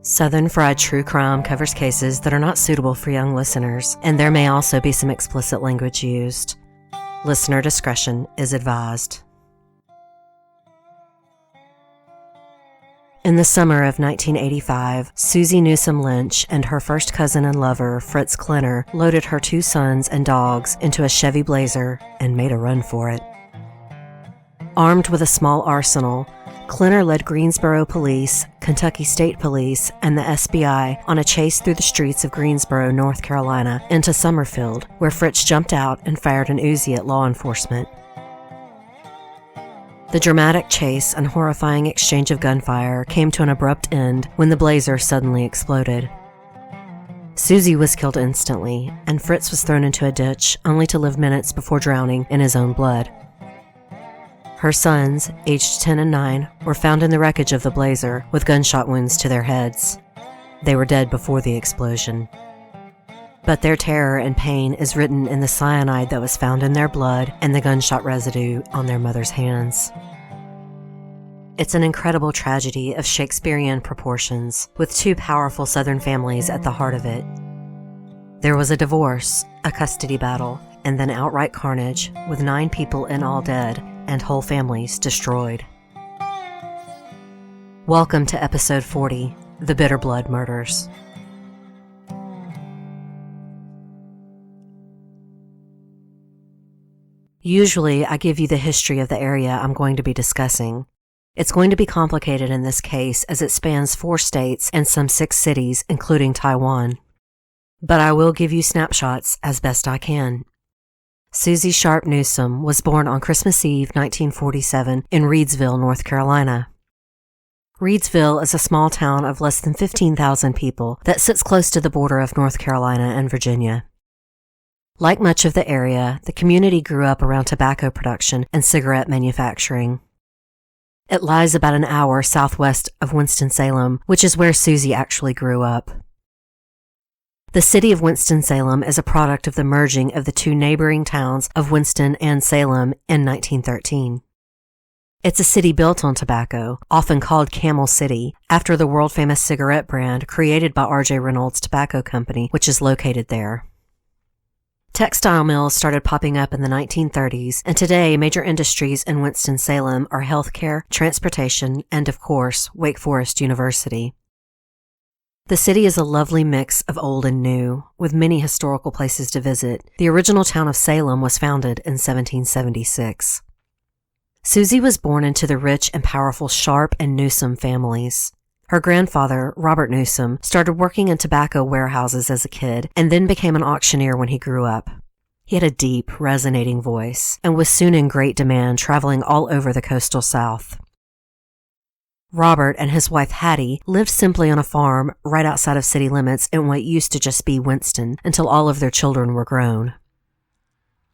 Southern Fried True Crime covers cases that are not suitable for young listeners, and there may also be some explicit language used. Listener discretion is advised. In the summer of 1985, Susie Newsom Lynch and her first cousin and lover, Fritz Klenner, loaded her 2 sons and dogs into a Chevy Blazer and made a run for it. Armed with a small arsenal, Klenner led Greensboro Police, Kentucky State Police, and the SBI on a chase through the streets of Greensboro, North Carolina, into Summerfield, where Fritz jumped out and fired an Uzi at law enforcement. The dramatic chase and horrifying exchange of gunfire came to an abrupt end when the Blazer suddenly exploded. Susie was killed instantly, and Fritz was thrown into a ditch, only to live minutes before drowning in his own blood. Her sons, aged 10 and 9, were found in the wreckage of the Blazer with gunshot wounds to their heads. They were dead before the explosion. But their terror and pain is written in the cyanide that was found in their blood and the gunshot residue on their mother's hands. It's an incredible tragedy of Shakespearean proportions, with 2 powerful Southern families at the heart of it. There was a divorce, a custody battle, and then outright carnage, with 9 people in all dead and whole families destroyed. Welcome to episode 40, The Bitter Blood Murders. Usually, I give you the history of the area I'm going to be discussing. It's going to be complicated in this case as it spans 4 states and some 6 cities, including Taiwan. But I will give you snapshots as best I can. Susie Sharp Newsom was born on Christmas Eve 1947 in Reidsville, North Carolina. Reidsville is a small town of less than 15,000 people that sits close to the border of North Carolina and Virginia. Like much of the area, the community grew up around tobacco production and cigarette manufacturing. It lies about an hour southwest of Winston-Salem, which is where Susie actually grew up. The city of Winston-Salem is a product of the merging of the 2 neighboring towns of Winston and Salem in 1913. It's a city built on tobacco, often called Camel City, after the world-famous cigarette brand created by R.J. Reynolds Tobacco Company, which is located there. Textile mills started popping up in the 1930s, and today major industries in Winston-Salem are healthcare, transportation, and of course, Wake Forest University. The city is a lovely mix of old and new, with many historical places to visit. The original town of Salem was founded in 1776. Susie was born into the rich and powerful Sharp and Newsom families. Her grandfather, Robert Newsom, started working in tobacco warehouses as a kid and then became an auctioneer when he grew up. He had a deep, resonating voice and was soon in great demand, traveling all over the coastal South. Robert and his wife Hattie lived simply on a farm right outside of city limits in what used to just be Winston until all of their children were grown.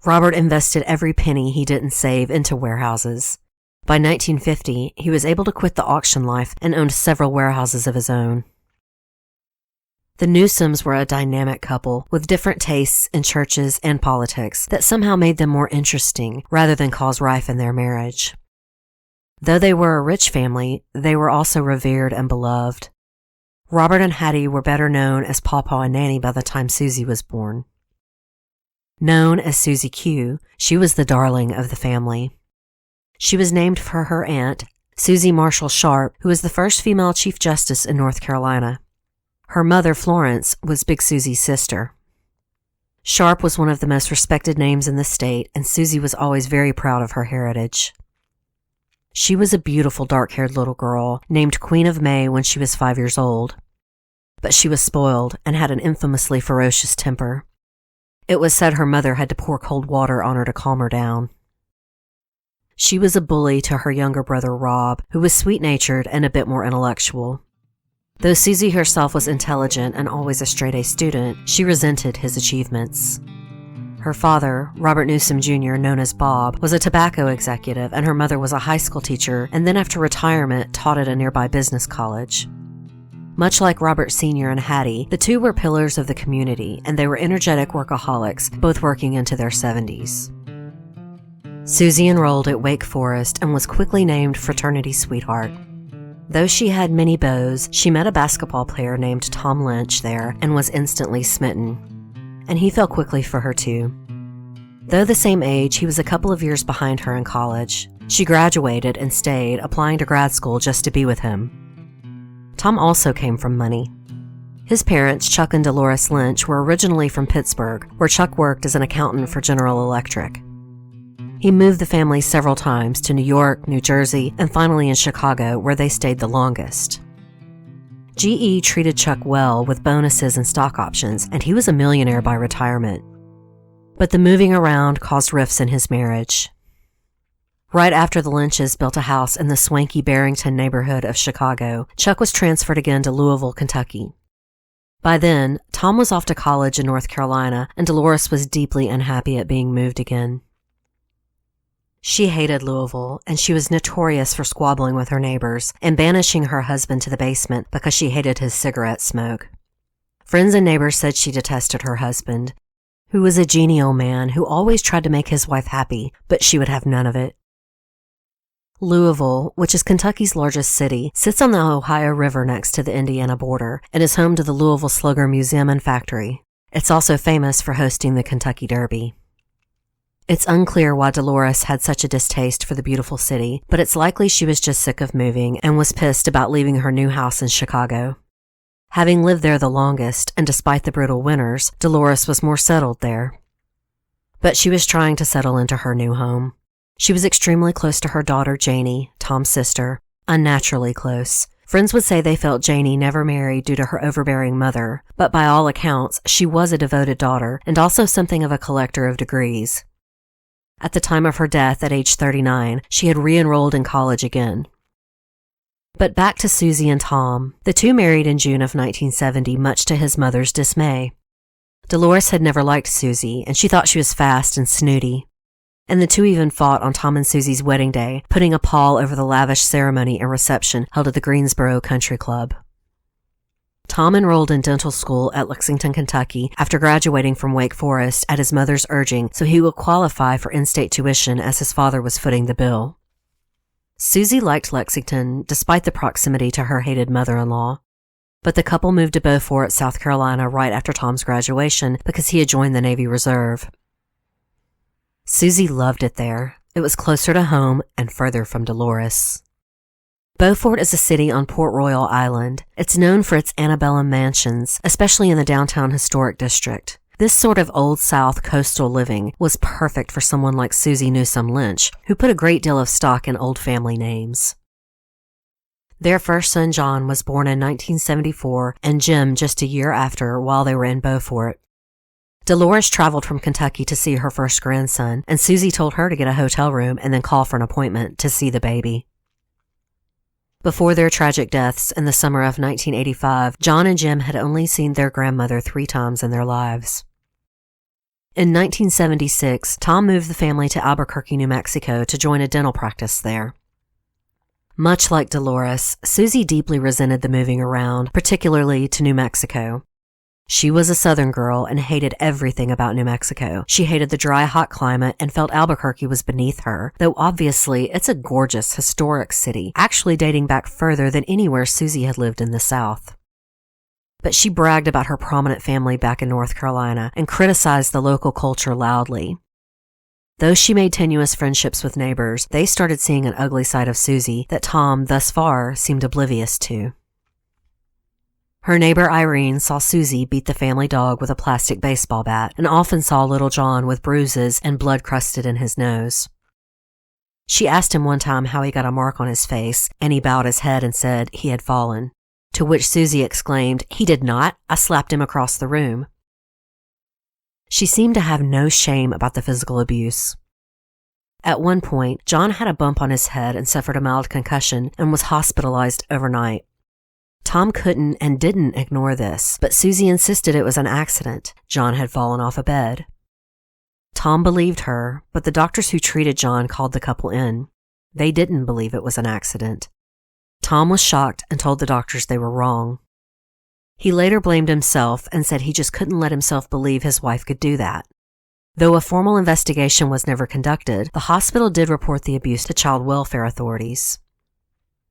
Robert invested every penny he didn't save into warehouses. By 1950, he was able to quit the auction life and owned several warehouses of his own. The Newsomes were a dynamic couple with different tastes in churches and politics that somehow made them more interesting rather than cause rife in their marriage. Though they were a rich family, they were also revered and beloved. Robert and Hattie were better known as Pawpaw and Nanny by the time Susie was born. Known as Susie Q, she was the darling of the family. She was named for her aunt, Susie Marshall Sharp, who was the first female Chief Justice in North Carolina. Her mother, Florence, was Big Susie's sister. Sharp was one of the most respected names in the state, and Susie was always very proud of her heritage. She was a beautiful dark-haired little girl named Queen of May when she was 5 years old. But she was spoiled and had an infamously ferocious temper. It was said her mother had to pour cold water on her to calm her down. She was a bully to her younger brother Rob, who was sweet-natured and a bit more intellectual. Though Susie herself was intelligent and always a straight-A student, she resented his achievements. Her father, Robert Newsom Jr., known as Bob, was a tobacco executive, and her mother was a high school teacher and then after retirement taught at a nearby business college. Much like Robert Sr. and Hattie, the 2 were pillars of the community, and they were energetic workaholics, both working into their 70s. Susie enrolled at Wake Forest and was quickly named fraternity sweetheart. Though she had many beaux, she met a basketball player named Tom Lynch there and was instantly smitten. And he fell quickly for her too. Though the same age, he was a couple of years behind her in college. She graduated and stayed, applying to grad school just to be with him. Tom also came from money. His parents, Chuck and Dolores Lynch, were originally from Pittsburgh, where Chuck worked as an accountant for General Electric. He moved the family several times to New York, New Jersey, and finally in Chicago, where they stayed the longest. GE treated Chuck well with bonuses and stock options, and he was a millionaire by retirement. But the moving around caused rifts in his marriage. Right after the Lynches built a house in the swanky Barrington neighborhood of Chicago, Chuck was transferred again to Louisville, Kentucky. By then, Tom was off to college in North Carolina, and Dolores was deeply unhappy at being moved again. She hated Louisville, and she was notorious for squabbling with her neighbors and banishing her husband to the basement because she hated his cigarette smoke. Friends and neighbors said she detested her husband, who was a genial man who always tried to make his wife happy, but she would have none of it. Louisville, which is Kentucky's largest city, sits on the Ohio River next to the Indiana border and is home to the Louisville Slugger Museum and Factory. It's also famous for hosting the Kentucky Derby. It's unclear why Dolores had such a distaste for the beautiful city, but it's likely she was just sick of moving and was pissed about leaving her new house in Chicago. Having lived there the longest, and despite the brutal winters, Dolores was more settled there. But she was trying to settle into her new home. She was extremely close to her daughter Janie, Tom's sister, unnaturally close. Friends would say they felt Janie never married due to her overbearing mother, but by all accounts, she was a devoted daughter and also something of a collector of degrees. At the time of her death at age 39, she had re-enrolled in college again. But back to Susie and Tom. The two married in June of 1970, much to his mother's dismay. Dolores had never liked Susie, and she thought she was fast and snooty. And the two even fought on Tom and Susie's wedding day, putting a pall over the lavish ceremony and reception held at the Greensboro Country Club. Tom enrolled in dental school at Lexington, Kentucky, after graduating from Wake Forest at his mother's urging so he would qualify for in-state tuition as his father was footing the bill. Susie liked Lexington, despite the proximity to her hated mother-in-law. But the couple moved to Beaufort, South Carolina right after Tom's graduation because he had joined the Navy Reserve. Susie loved it there. It was closer to home and further from Dolores. Beaufort is a city on Port Royal Island. It's known for its antebellum mansions, especially in the downtown historic district. This sort of Old South coastal living was perfect for someone like Susie Newsom Lynch, who put a great deal of stock in old family names. Their first son John was born in 1974 and Jim just a year after while they were in Beaufort. Dolores traveled from Kentucky to see her first grandson, and Susie told her to get a hotel room and then call for an appointment to see the baby. Before their tragic deaths in the summer of 1985, John and Jim had only seen their grandmother 3 times in their lives. In 1976, Tom moved the family to Albuquerque, New Mexico to join a dental practice there. Much like Dolores, Susie deeply resented the moving around, particularly to New Mexico. She was a Southern girl and hated everything about New Mexico. She hated the dry, hot climate and felt Albuquerque was beneath her, though obviously it's a gorgeous, historic city, actually dating back further than anywhere Susie had lived in the South. But she bragged about her prominent family back in North Carolina and criticized the local culture loudly. Though she made tenuous friendships with neighbors, they started seeing an ugly side of Susie that Tom, thus far, seemed oblivious to. Her neighbor Irene saw Susie beat the family dog with a plastic baseball bat and often saw little John with bruises and blood crusted in his nose. She asked him one time how he got a mark on his face, and he bowed his head and said he had fallen, to which Susie exclaimed, "He did not. I slapped him across the room." She seemed to have no shame about the physical abuse. At one point, John had a bump on his head and suffered a mild concussion and was hospitalized overnight. Tom couldn't and didn't ignore this, but Susie insisted it was an accident. John had fallen off a bed. Tom believed her, but the doctors who treated John called the couple in. They didn't believe it was an accident. Tom was shocked and told the doctors they were wrong. He later blamed himself and said he just couldn't let himself believe his wife could do that. Though a formal investigation was never conducted, the hospital did report the abuse to child welfare authorities.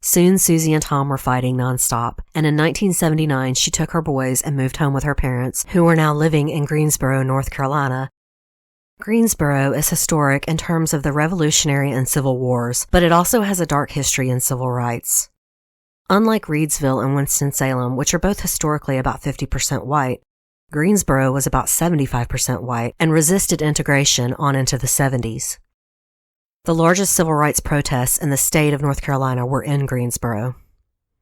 Soon, Susie and Tom were fighting nonstop, and in 1979, she took her boys and moved home with her parents, who were now living in Greensboro, North Carolina. Greensboro is historic in terms of the Revolutionary and Civil Wars, but it also has a dark history in civil rights. Unlike Reidsville and Winston-Salem, which are both historically about 50% white, Greensboro was about 75% white and resisted integration on into the 70s. The largest civil rights protests in the state of North Carolina were in Greensboro.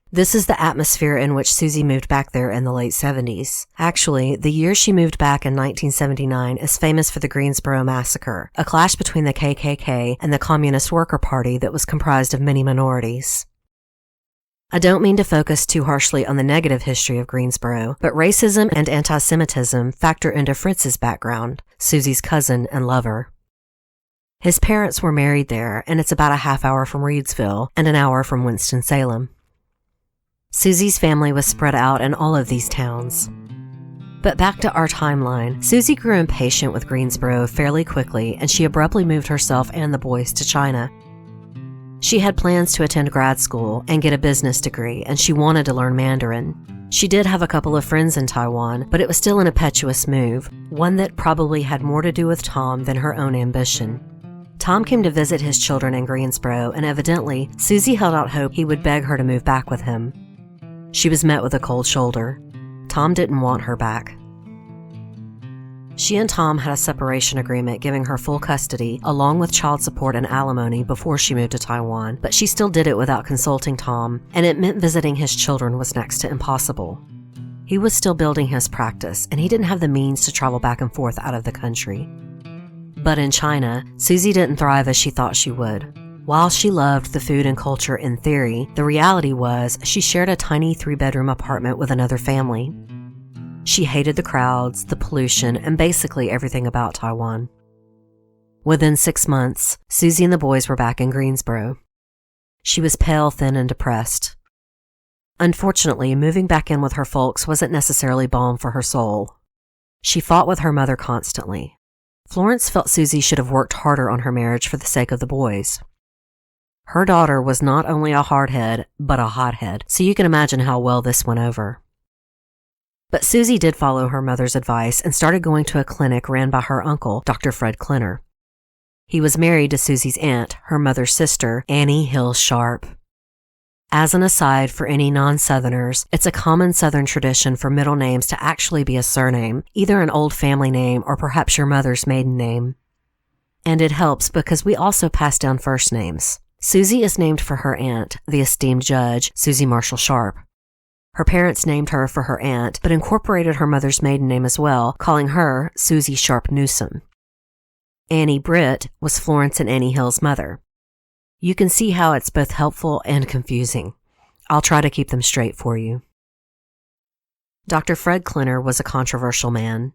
This is the atmosphere in which Susie moved back there in the late 70s. Actually, the year she moved back in 1979 is famous for the Greensboro Massacre, a clash between the KKK and the Communist Worker Party that was comprised of many minorities. I don't mean to focus too harshly on the negative history of Greensboro, but racism and anti-Semitism factor into Fritz's background, Susie's cousin and lover. His parents were married there, and it's about a half hour from Reidsville and an hour from Winston-Salem. Susie's family was spread out in all of these towns. But back to our timeline, Susie grew impatient with Greensboro fairly quickly, and she abruptly moved herself and the boys to China. She had plans to attend grad school and get a business degree, and she wanted to learn Mandarin. She did have a couple of friends in Taiwan, but it was still an impetuous move, one that probably had more to do with Tom than her own ambition. Tom came to visit his children in Greensboro, and evidently, Susie held out hope he would beg her to move back with him. She was met with a cold shoulder. Tom didn't want her back. She and Tom had a separation agreement giving her full custody, along with child support and alimony before she moved to Taiwan, but she still did it without consulting Tom, and it meant visiting his children was next to impossible. He was still building his practice, and he didn't have the means to travel back and forth out of the country. But in China, Susie didn't thrive as she thought she would. While she loved the food and culture in theory, the reality was she shared a tiny 3-bedroom apartment with another family. She hated the crowds, the pollution, and basically everything about Taiwan. Within 6 months, Susie and the boys were back in Greensboro. She was pale, thin, and depressed. Unfortunately, moving back in with her folks wasn't necessarily balm for her soul. She fought with her mother constantly. Florence felt Susie should have worked harder on her marriage for the sake of the boys. Her daughter was not only a hardhead, but a hothead, so you can imagine how well this went over. But Susie did follow her mother's advice and started going to a clinic ran by her uncle, Dr. Fritz Klenner. He was married to Susie's aunt, her mother's sister, Annie Hill Sharp. As an aside for any non-Southerners, it's a common Southern tradition for middle names to actually be a surname, either an old family name or perhaps your mother's maiden name. And it helps because we also pass down first names. Susie is named for her aunt, the esteemed judge, Susie Marshall Sharp. Her parents named her for her aunt, but incorporated her mother's maiden name as well, calling her Susie Sharp Newsom. Annie Britt was Florence and Annie Hill's mother. You can see how it's both helpful and confusing. I'll try to keep them straight for you. Dr. Fred Klenner was a controversial man.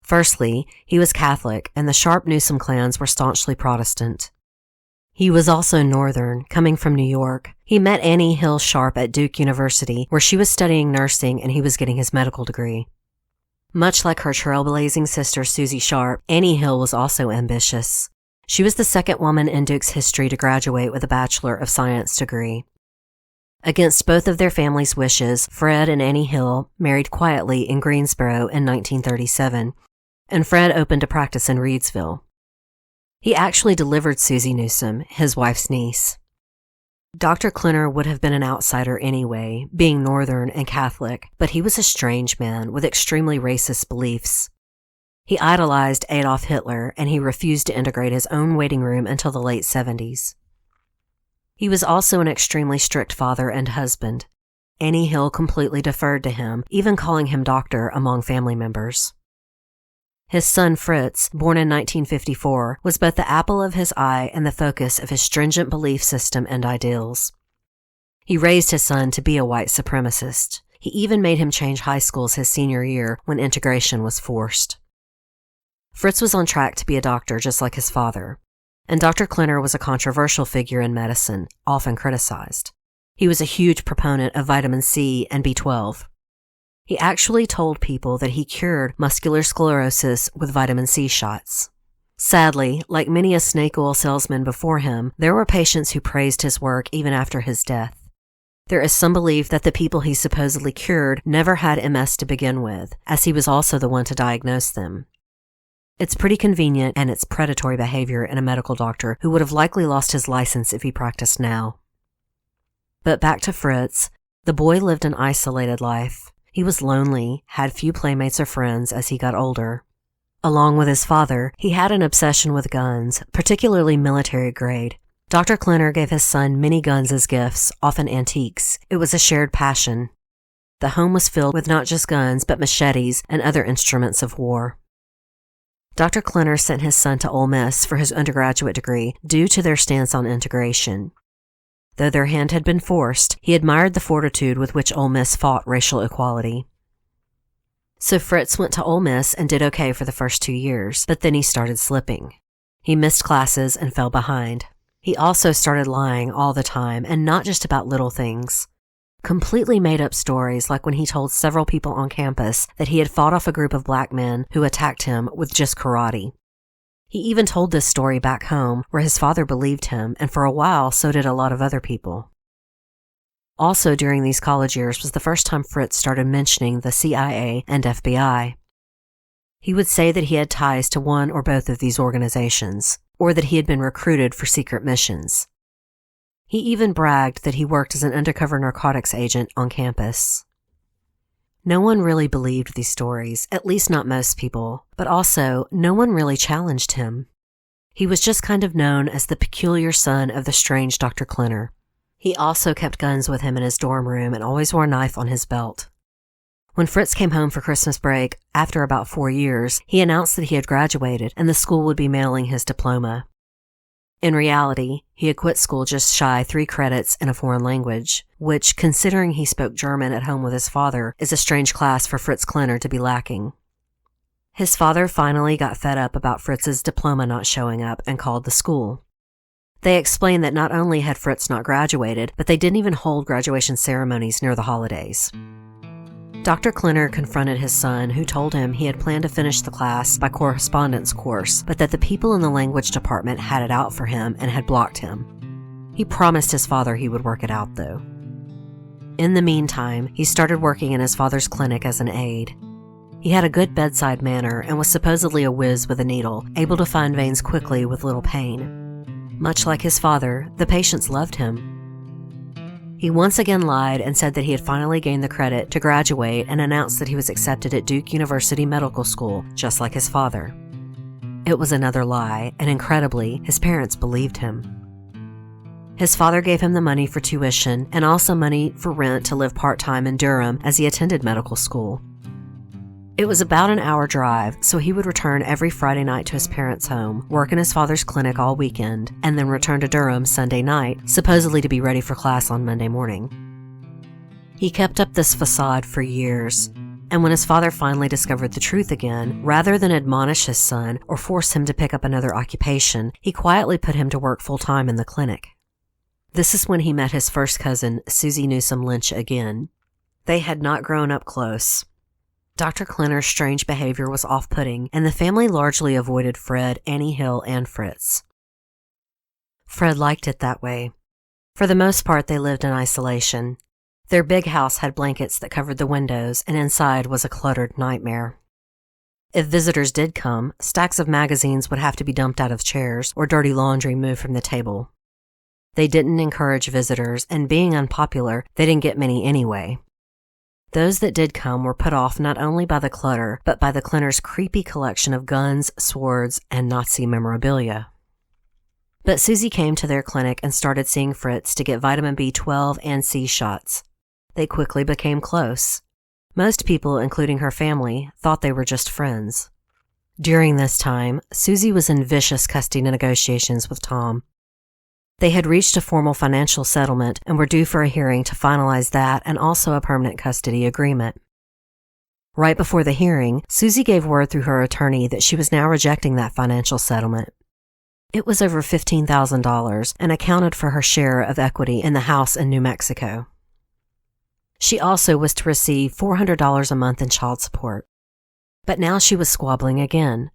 Firstly, he was Catholic, and the Sharp Newsom clans were staunchly Protestant. He was also Northern, coming from New York. He met Annie Hill Sharp at Duke University, where she was studying nursing and he was getting his medical degree. Much like her trailblazing sister Susie Sharp, Annie Hill was also ambitious. She was the second woman in Duke's history to graduate with a Bachelor of Science degree. Against both of their families' wishes, Fred and Annie Hill married quietly in Greensboro in 1937, and Fred opened a practice in Reidsville. He actually delivered Susie Newsom, his wife's niece. Dr. Klenner would have been an outsider anyway, being Northern and Catholic, but he was a strange man with extremely racist beliefs. He idolized Adolf Hitler, and he refused to integrate his own waiting room until the late 70s. He was also an extremely strict father and husband. Annie Hill completely deferred to him, even calling him doctor among family members. His son Fritz, born in 1954, was both the apple of his eye and the focus of his stringent belief system and ideals. He raised his son to be a white supremacist. He even made him change high schools his senior year when integration was forced. Fritz was on track to be a doctor just like his father, and Dr. Klenner was a controversial figure in medicine, often criticized. He was a huge proponent of vitamin C and B12. He actually told people that he cured muscular sclerosis with vitamin C shots. Sadly, like many a snake oil salesman before him, there were patients who praised his work even after his death. There is some belief that the people he supposedly cured never had MS to begin with, as he was also the one to diagnose them. It's pretty convenient, and it's predatory behavior in a medical doctor who would have likely lost his license if he practiced now. But back to Fritz. The boy lived an isolated life. He was lonely, had few playmates or friends as he got older. Along with his father, he had an obsession with guns, particularly military grade. Dr. Klenner gave his son many guns as gifts, often antiques. It was a shared passion. The home was filled with not just guns, but machetes and other instruments of war. Dr. Klenner sent his son to Ole Miss for his undergraduate degree due to their stance on integration. Though their hand had been forced, he admired the fortitude with which Ole Miss fought racial equality. So Fritz went to Ole Miss and did okay for the first 2 years, but then he started slipping. He missed classes and fell behind. He also started lying all the time, and not just about little things. Completely made up stories, like when he told several people on campus that he had fought off a group of black men who attacked him with just karate. He even told this story back home, where his father believed him, and for a while so did a lot of other people. Also during these college years was the first time Fritz started mentioning the CIA and FBI. He would say that he had ties to one or both of these organizations, or that he had been recruited for secret missions. He even bragged that he worked as an undercover narcotics agent on campus. No one really believed these stories, at least not most people, but also no one really challenged him. He was just kind of known as the peculiar son of the strange Dr. Klenner. He also kept guns with him in his dorm room and always wore a knife on his belt. When Fritz came home for Christmas break, after about 4 years, he announced that he had graduated and the school would be mailing his diploma. In reality, he had quit school just shy 3 credits in a foreign language, which, considering he spoke German at home with his father, is a strange class for Fritz Klenner to be lacking. His father finally got fed up about Fritz's diploma not showing up and called the school. They explained that not only had Fritz not graduated, but they didn't even hold graduation ceremonies near the holidays. Dr. Klenner confronted his son, who told him he had planned to finish the class by correspondence course, but that the people in the language department had it out for him and had blocked him. He promised his father he would work it out, though. In the meantime, he started working in his father's clinic as an aide. He had a good bedside manner and was supposedly a whiz with a needle, able to find veins quickly with little pain. Much like his father, the patients loved him. He once again lied and said that he had finally gained the credit to graduate and announced that he was accepted at Duke University Medical School, just like his father. It was another lie, and incredibly, his parents believed him. His father gave him the money for tuition and also money for rent to live part-time in Durham as he attended medical school. It was about an hour drive, so he would return every Friday night to his parents' home, work in his father's clinic all weekend, and then return to Durham Sunday night, supposedly to be ready for class on Monday morning. He kept up this facade for years, and when his father finally discovered the truth again, rather than admonish his son or force him to pick up another occupation, he quietly put him to work full-time in the clinic. This is when he met his first cousin, Susie Newsom Lynch, again. They had not grown up close. Dr. Klenner's strange behavior was off-putting, and the family largely avoided Fred, Annie Hill, and Fritz. Fred liked it that way. For the most part, they lived in isolation. Their big house had blankets that covered the windows, and inside was a cluttered nightmare. If visitors did come, stacks of magazines would have to be dumped out of chairs or dirty laundry moved from the table. They didn't encourage visitors, and being unpopular, they didn't get many anyway. Those that did come were put off not only by the clutter, but by the Klenner's creepy collection of guns, swords, and Nazi memorabilia. But Susie came to their clinic and started seeing Fritz to get vitamin B12 and C shots. They quickly became close. Most people, including her family, thought they were just friends. During this time, Susie was in vicious custody negotiations with Tom. They had reached a formal financial settlement and were due for a hearing to finalize that and also a permanent custody agreement. Right before the hearing, Susie gave word through her attorney that she was now rejecting that financial settlement. It was over $15,000 and accounted for her share of equity in the house in New Mexico. She also was to receive $400 a month in child support. But now she was squabbling again.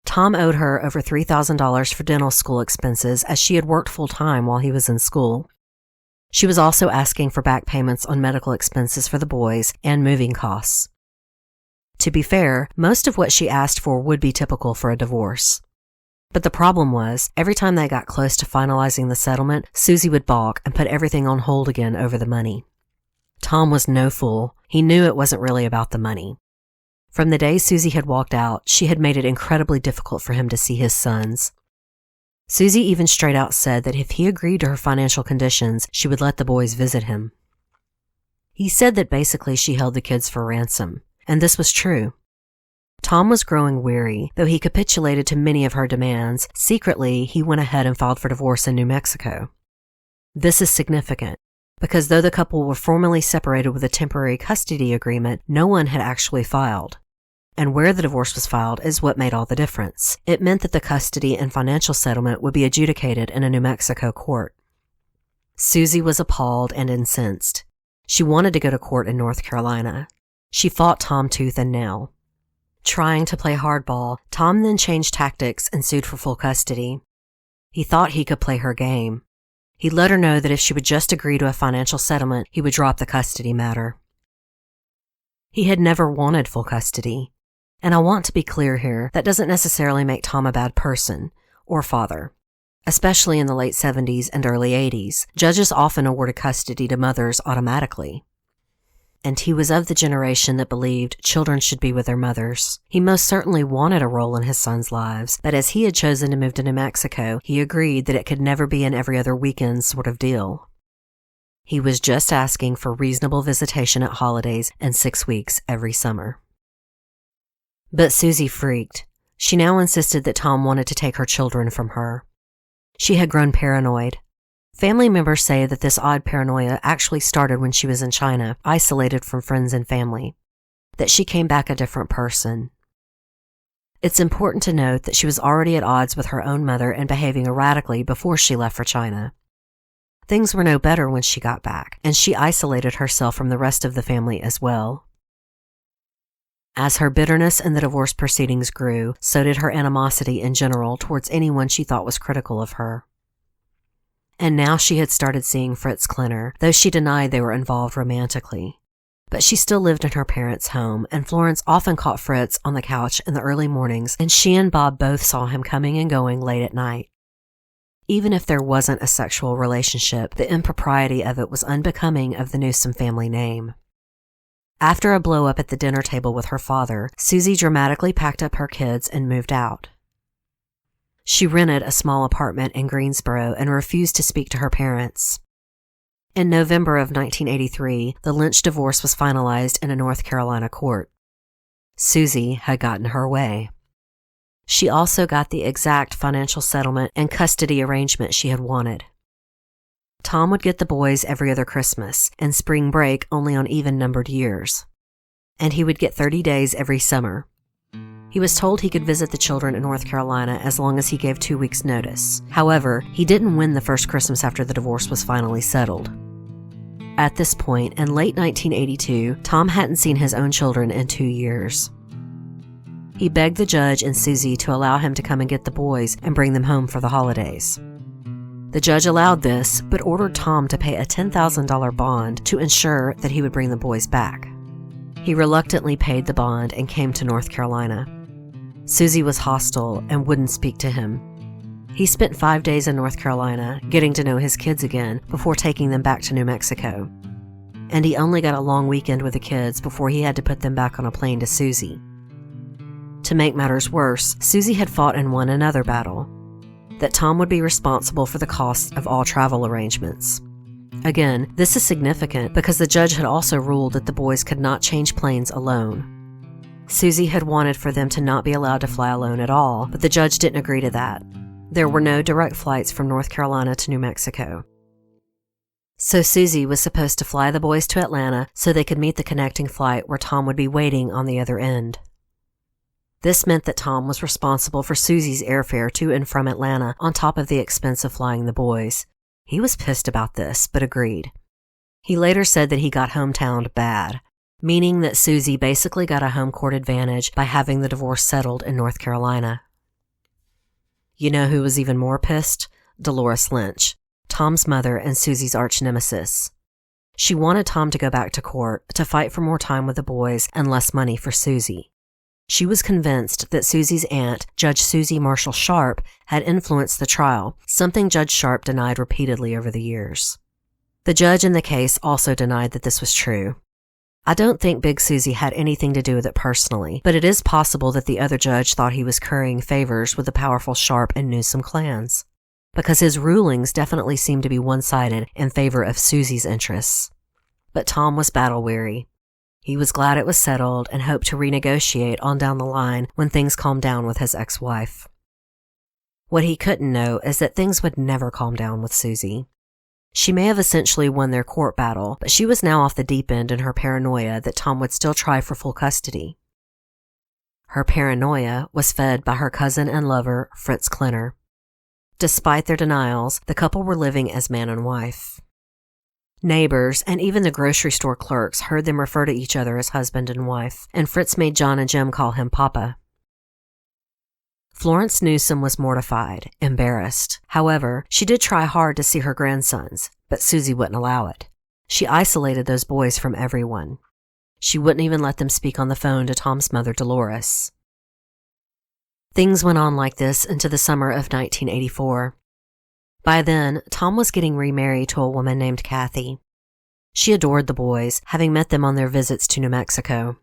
Tom owed her over $3,000 for dental school expenses as she had worked full-time while he was in school. She was also asking for back payments on medical expenses for the boys and moving costs. To be fair, most of what she asked for would be typical for a divorce. But the problem was, every time they got close to finalizing the settlement, Susie would balk and put everything on hold again over the money. Tom was no fool. He knew it wasn't really about the money. From the day Susie had walked out, she had made it incredibly difficult for him to see his sons. Susie even straight out said that if he agreed to her financial conditions, she would let the boys visit him. He said that basically she held the kids for ransom, and this was true. Tom was growing weary. Though he capitulated to many of her demands, secretly he went ahead and filed for divorce in New Mexico. This is significant, because though the couple were formally separated with a temporary custody agreement, no one had actually filed. And where the divorce was filed is what made all the difference. It meant that the custody and financial settlement would be adjudicated in a New Mexico court. Susie was appalled and incensed. She wanted to go to court in North Carolina. She fought Tom tooth and nail. Trying to play hardball, Tom then changed tactics and sued for full custody. He thought he could play her game. He let her know that if she would just agree to a financial settlement, he would drop the custody matter. He had never wanted full custody. And I want to be clear here, that doesn't necessarily make Tom a bad person or father. Especially in the late 70s and early 80s, judges often awarded custody to mothers automatically. And he was of the generation that believed children should be with their mothers. He most certainly wanted a role in his sons' lives, but as he had chosen to move to New Mexico, he agreed that it could never be an every other weekend sort of deal. He was just asking for reasonable visitation at holidays and 6 weeks every summer. But Susie freaked. She now insisted that Tom wanted to take her children from her. She had grown paranoid. Family members say that this odd paranoia actually started when she was in China, isolated from friends and family. That she came back a different person. It's important to note that she was already at odds with her own mother and behaving erratically before she left for China. Things were no better when she got back, and she isolated herself from the rest of the family as well. As her bitterness in the divorce proceedings grew, so did her animosity in general towards anyone she thought was critical of her. And now she had started seeing Fritz Klenner, though she denied they were involved romantically. But she still lived in her parents' home, and Florence often caught Fritz on the couch in the early mornings, and she and Bob both saw him coming and going late at night. Even if there wasn't a sexual relationship, the impropriety of it was unbecoming of the Newsom family name. After a blow-up at the dinner table with her father, Susie dramatically packed up her kids and moved out. She rented a small apartment in Greensboro and refused to speak to her parents. In November of 1983, the Lynch divorce was finalized in a North Carolina court. Susie had gotten her way. She also got the exact financial settlement and custody arrangement she had wanted. Tom would get the boys every other Christmas, and spring break only on even-numbered years. And he would get 30 days every summer. He was told he could visit the children in North Carolina as long as he gave 2 weeks' notice. However, he didn't win the first Christmas after the divorce was finally settled. At this point, in late 1982, Tom hadn't seen his own children in 2 years. He begged the judge and Susie to allow him to come and get the boys and bring them home for the holidays. The judge allowed this, but ordered Tom to pay a $10,000 bond to ensure that he would bring the boys back. He reluctantly paid the bond and came to North Carolina. Susie was hostile and wouldn't speak to him. He spent 5 days in North Carolina, getting to know his kids again, before taking them back to New Mexico. And he only got a long weekend with the kids before he had to put them back on a plane to Susie. To make matters worse, Susie had fought and won another battle. That Tom would be responsible for the cost of all travel arrangements. Again, this is significant because the judge had also ruled that the boys could not change planes alone. Susie had wanted for them to not be allowed to fly alone at all, but the judge didn't agree to that. There were no direct flights from North Carolina to New Mexico. So Susie was supposed to fly the boys to Atlanta so they could meet the connecting flight where Tom would be waiting on the other end. This meant that Tom was responsible for Susie's airfare to and from Atlanta on top of the expense of flying the boys. He was pissed about this, but agreed. He later said that he got hometowned bad, meaning that Susie basically got a home court advantage by having the divorce settled in North Carolina. You know who was even more pissed? Dolores Lynch. Tom's mother and Susie's arch-nemesis. She wanted Tom to go back to court to fight for more time with the boys and less money for Susie. She was convinced that Susie's aunt, Judge Susie Marshall Sharp, had influenced the trial, something Judge Sharp denied repeatedly over the years. The judge in the case also denied that this was true. I don't think Big Susie had anything to do with it personally, but it is possible that the other judge thought he was currying favors with the powerful Sharp and Newsom clans, because his rulings definitely seemed to be one-sided in favor of Susie's interests. But Tom was battle-weary. He was glad it was settled and hoped to renegotiate on down the line when things calmed down with his ex-wife. What he couldn't know is that things would never calm down with Susie. She may have essentially won their court battle, but she was now off the deep end in her paranoia that Tom would still try for full custody. Her paranoia was fed by her cousin and lover, Fritz Klenner. Despite their denials, the couple were living as man and wife. Neighbors and even the grocery store clerks heard them refer to each other as husband and wife, and Fritz made John and Jim call him Papa. Florence Newsom was mortified, embarrassed. However, she did try hard to see her grandsons, but Susie wouldn't allow it. She isolated those boys from everyone. She wouldn't even let them speak on the phone to Tom's mother, Dolores. Things went on like this into the summer of 1984. By then, Tom was getting remarried to a woman named Kathy. She adored the boys, having met them on their visits to New Mexico.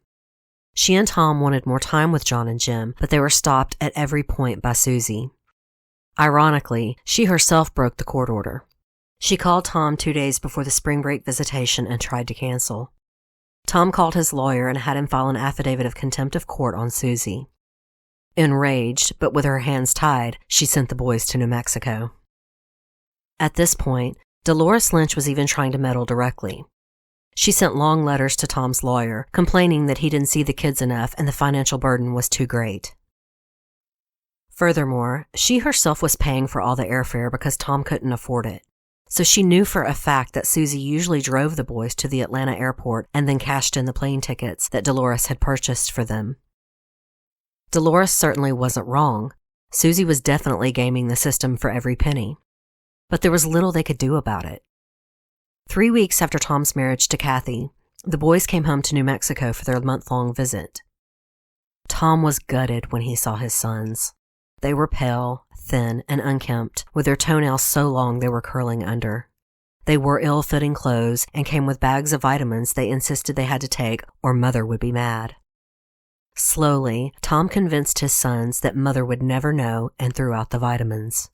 She and Tom wanted more time with John and Jim, but they were stopped at every point by Susie. Ironically, she herself broke the court order. She called Tom 2 days before the spring break visitation and tried to cancel. Tom called his lawyer and had him file an affidavit of contempt of court on Susie. Enraged, but with her hands tied, she sent the boys to New Mexico. At this point, Dolores Lynch was even trying to meddle directly. She sent long letters to Tom's lawyer, complaining that he didn't see the kids enough and the financial burden was too great. Furthermore, she herself was paying for all the airfare because Tom couldn't afford it. So she knew for a fact that Susie usually drove the boys to the Atlanta airport and then cashed in the plane tickets that Dolores had purchased for them. Dolores certainly wasn't wrong. Susie was definitely gaming the system for every penny. But there was little they could do about it. 3 weeks after Tom's marriage to Kathy, the boys came home to New Mexico for their month-long visit. Tom was gutted when he saw his sons. They were pale, thin, and unkempt, with their toenails so long they were curling under. They wore ill-fitting clothes and came with bags of vitamins they insisted they had to take or Mother would be mad. Slowly, Tom convinced his sons that Mother would never know and threw out the vitamins.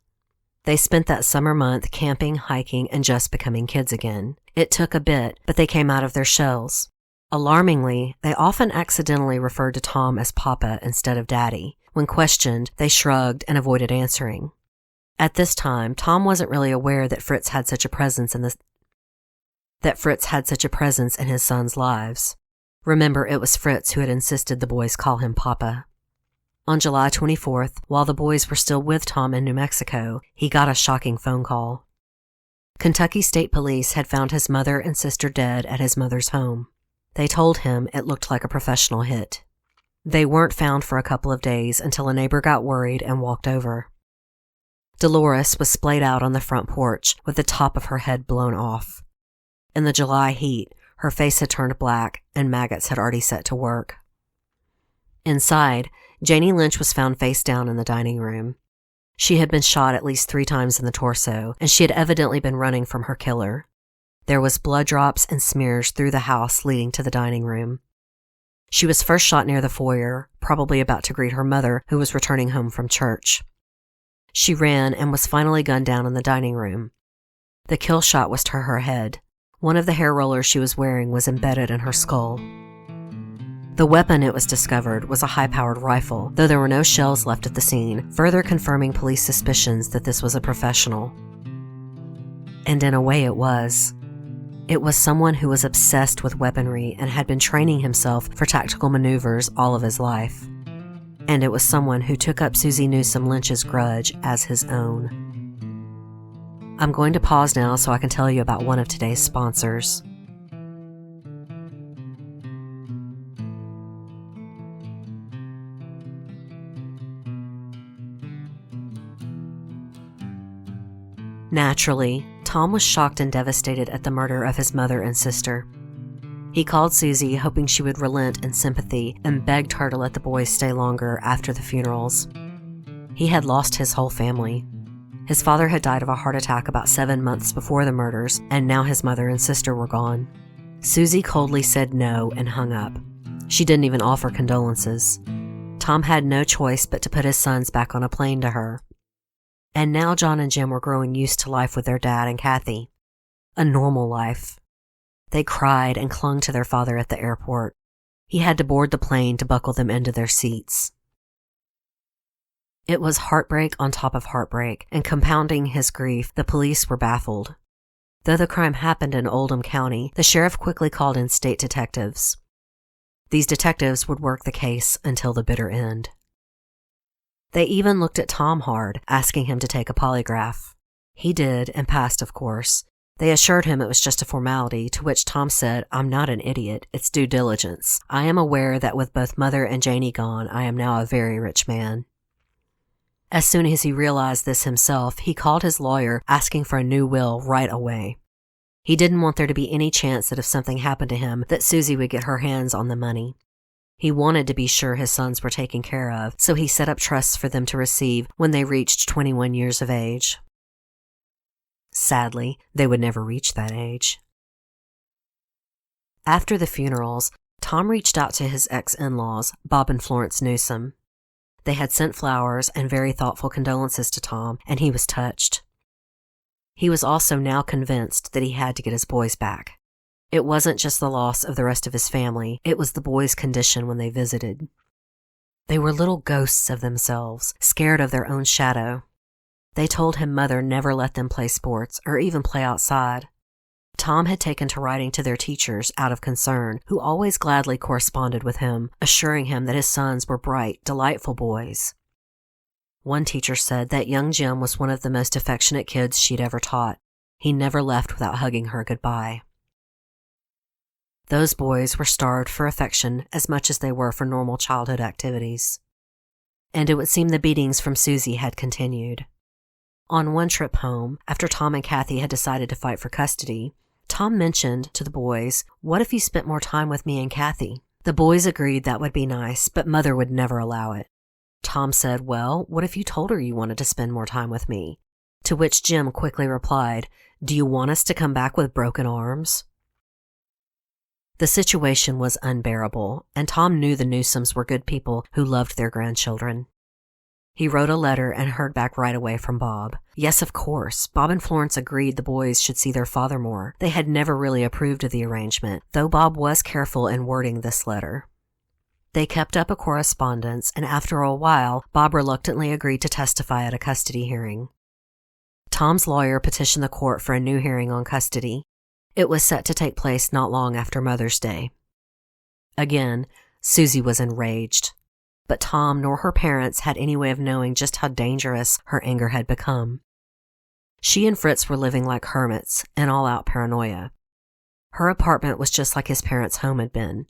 They spent that summer month camping, hiking, and just becoming kids again. It took a bit, but they came out of their shells. Alarmingly, they often accidentally referred to Tom as Papa instead of Daddy. When questioned, they shrugged and avoided answering. At this time, Tom wasn't really aware that Fritz had such a presence in his sons' lives. Remember, it was Fritz who had insisted the boys call him Papa. On July 24th, while the boys were still with Tom in New Mexico, he got a shocking phone call. Kentucky State Police had found his mother and sister dead at his mother's home. They told him it looked like a professional hit. They weren't found for a couple of days until a neighbor got worried and walked over. Dolores was splayed out on the front porch with the top of her head blown off. In the July heat, her face had turned black and maggots had already set to work. Inside, Janie Lynch was found face down in the dining room. She had been shot at least 3 times in the torso, and she had evidently been running from her killer. There was blood drops and smears through the house leading to the dining room. She was first shot near the foyer, probably about to greet her mother, who was returning home from church. She ran and was finally gunned down in the dining room. The kill shot was to her head. One of the hair rollers she was wearing was embedded in her skull. The weapon, it was discovered, was a high-powered rifle, though there were no shells left at the scene, further confirming police suspicions that this was a professional. And in a way it was. It was someone who was obsessed with weaponry and had been training himself for tactical maneuvers all of his life. And it was someone who took up Susie Newsom Lynch's grudge as his own. I'm going to pause now so I can tell you about one of today's sponsors. Naturally, Tom was shocked and devastated at the murder of his mother and sister. He called Susie, hoping she would relent in sympathy, and begged her to let the boys stay longer after the funerals. He had lost his whole family. His father had died of a heart attack about 7 months before the murders, and now his mother and sister were gone. Susie coldly said no and hung up. She didn't even offer condolences. Tom had no choice but to put his sons back on a plane to her. And now John and Jim were growing used to life with their dad and Kathy. A normal life. They cried and clung to their father at the airport. He had to board the plane to buckle them into their seats. It was heartbreak on top of heartbreak, and compounding his grief, the police were baffled. Though the crime happened in Oldham County, the sheriff quickly called in state detectives. These detectives would work the case until the bitter end. They even looked at Tom hard, asking him to take a polygraph. He did, and passed, of course. They assured him it was just a formality, to which Tom said, "I'm not an idiot, it's due diligence. I am aware that with both Mother and Janie gone, I am now a very rich man." As soon as he realized this himself, he called his lawyer, asking for a new will right away. He didn't want there to be any chance that if something happened to him, that Susie would get her hands on the money. He wanted to be sure his sons were taken care of, so he set up trusts for them to receive when they reached 21 years of age. Sadly, they would never reach that age. After the funerals, Tom reached out to his ex-in-laws, Bob and Florence Newsom. They had sent flowers and very thoughtful condolences to Tom, and he was touched. He was also now convinced that he had to get his boys back. It wasn't just the loss of the rest of his family, it was the boys' condition when they visited. They were little ghosts of themselves, scared of their own shadow. They told him Mother never let them play sports or even play outside. Tom had taken to writing to their teachers out of concern, who always gladly corresponded with him, assuring him that his sons were bright, delightful boys. One teacher said that young Jim was one of the most affectionate kids she'd ever taught. He never left without hugging her goodbye. Those boys were starved for affection as much as they were for normal childhood activities. And it would seem the beatings from Susie had continued. On one trip home, after Tom and Kathy had decided to fight for custody, Tom mentioned to the boys, "What if you spent more time with me and Kathy?" The boys agreed that would be nice, but Mother would never allow it. Tom said, "Well, what if you told her you wanted to spend more time with me?" To which Jim quickly replied, "Do you want us to come back with broken arms?" The situation was unbearable, and Tom knew the Newsomes were good people who loved their grandchildren. He wrote a letter and heard back right away from Bob. Yes, of course, Bob and Florence agreed the boys should see their father more. They had never really approved of the arrangement, though Bob was careful in wording this letter. They kept up a correspondence, and after a while, Bob reluctantly agreed to testify at a custody hearing. Tom's lawyer petitioned the court for a new hearing on custody. It was set to take place not long after Mother's Day. Again, Susie was enraged, but Tom nor her parents had any way of knowing just how dangerous her anger had become. She and Fritz were living like hermits, in all-out paranoia. Her apartment was just like his parents' home had been.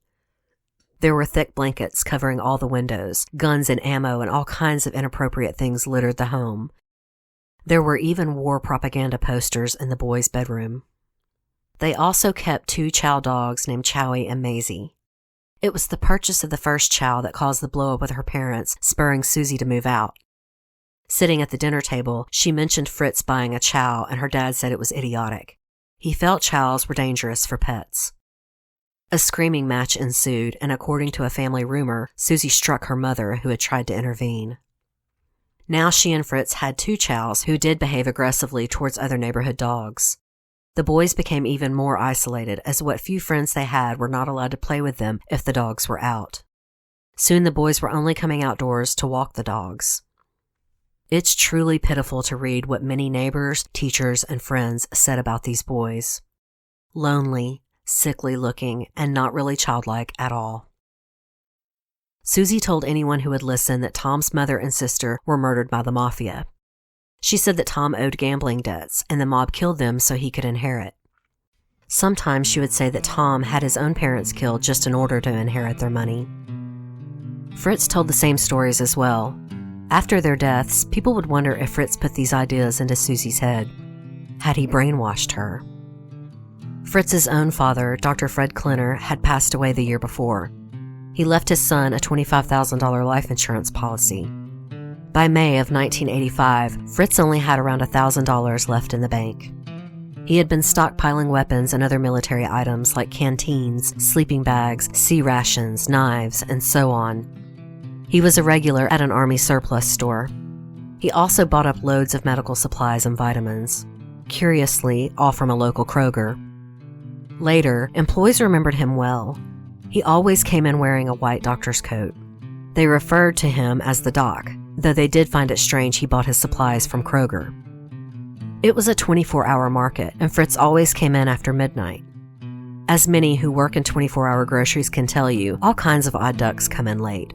There were thick blankets covering all the windows, guns and ammo and all kinds of inappropriate things littered the home. There were even war propaganda posters in the boys' bedroom. They also kept 2 chow dogs named Chowie and Maisie. It was the purchase of the first chow that caused the blow-up with her parents, spurring Susie to move out. Sitting at the dinner table, she mentioned Fritz buying a chow, and her dad said it was idiotic. He felt chows were dangerous for pets. A screaming match ensued, and according to a family rumor, Susie struck her mother, who had tried to intervene. Now she and Fritz had 2 chows who did behave aggressively towards other neighborhood dogs. The boys became even more isolated, as what few friends they had were not allowed to play with them if the dogs were out. Soon the boys were only coming outdoors to walk the dogs. It's truly pitiful to read what many neighbors, teachers, and friends said about these boys. Lonely, sickly looking, and not really childlike at all. Susie told anyone who would listen that Tom's mother and sister were murdered by the mafia. She said that Tom owed gambling debts, and the mob killed them so he could inherit. Sometimes she would say that Tom had his own parents killed just in order to inherit their money. Fritz told the same stories as well. After their deaths, people would wonder if Fritz put these ideas into Susie's head. Had he brainwashed her? Fritz's own father, Dr. Fred Klenner, had passed away the year before. He left his son a $25,000 life insurance policy. By May of 1985, Fritz only had around $1,000 left in the bank. He had been stockpiling weapons and other military items like canteens, sleeping bags, sea rations, knives, and so on. He was a regular at an Army surplus store. He also bought up loads of medical supplies and vitamins. Curiously, all from a local Kroger. Later, employees remembered him well. He always came in wearing a white doctor's coat. They referred to him as the Doc, though they did find it strange he bought his supplies from Kroger. It was a 24-hour market, and Fritz always came in after midnight. As many who work in 24-hour groceries can tell you, all kinds of odd ducks come in late.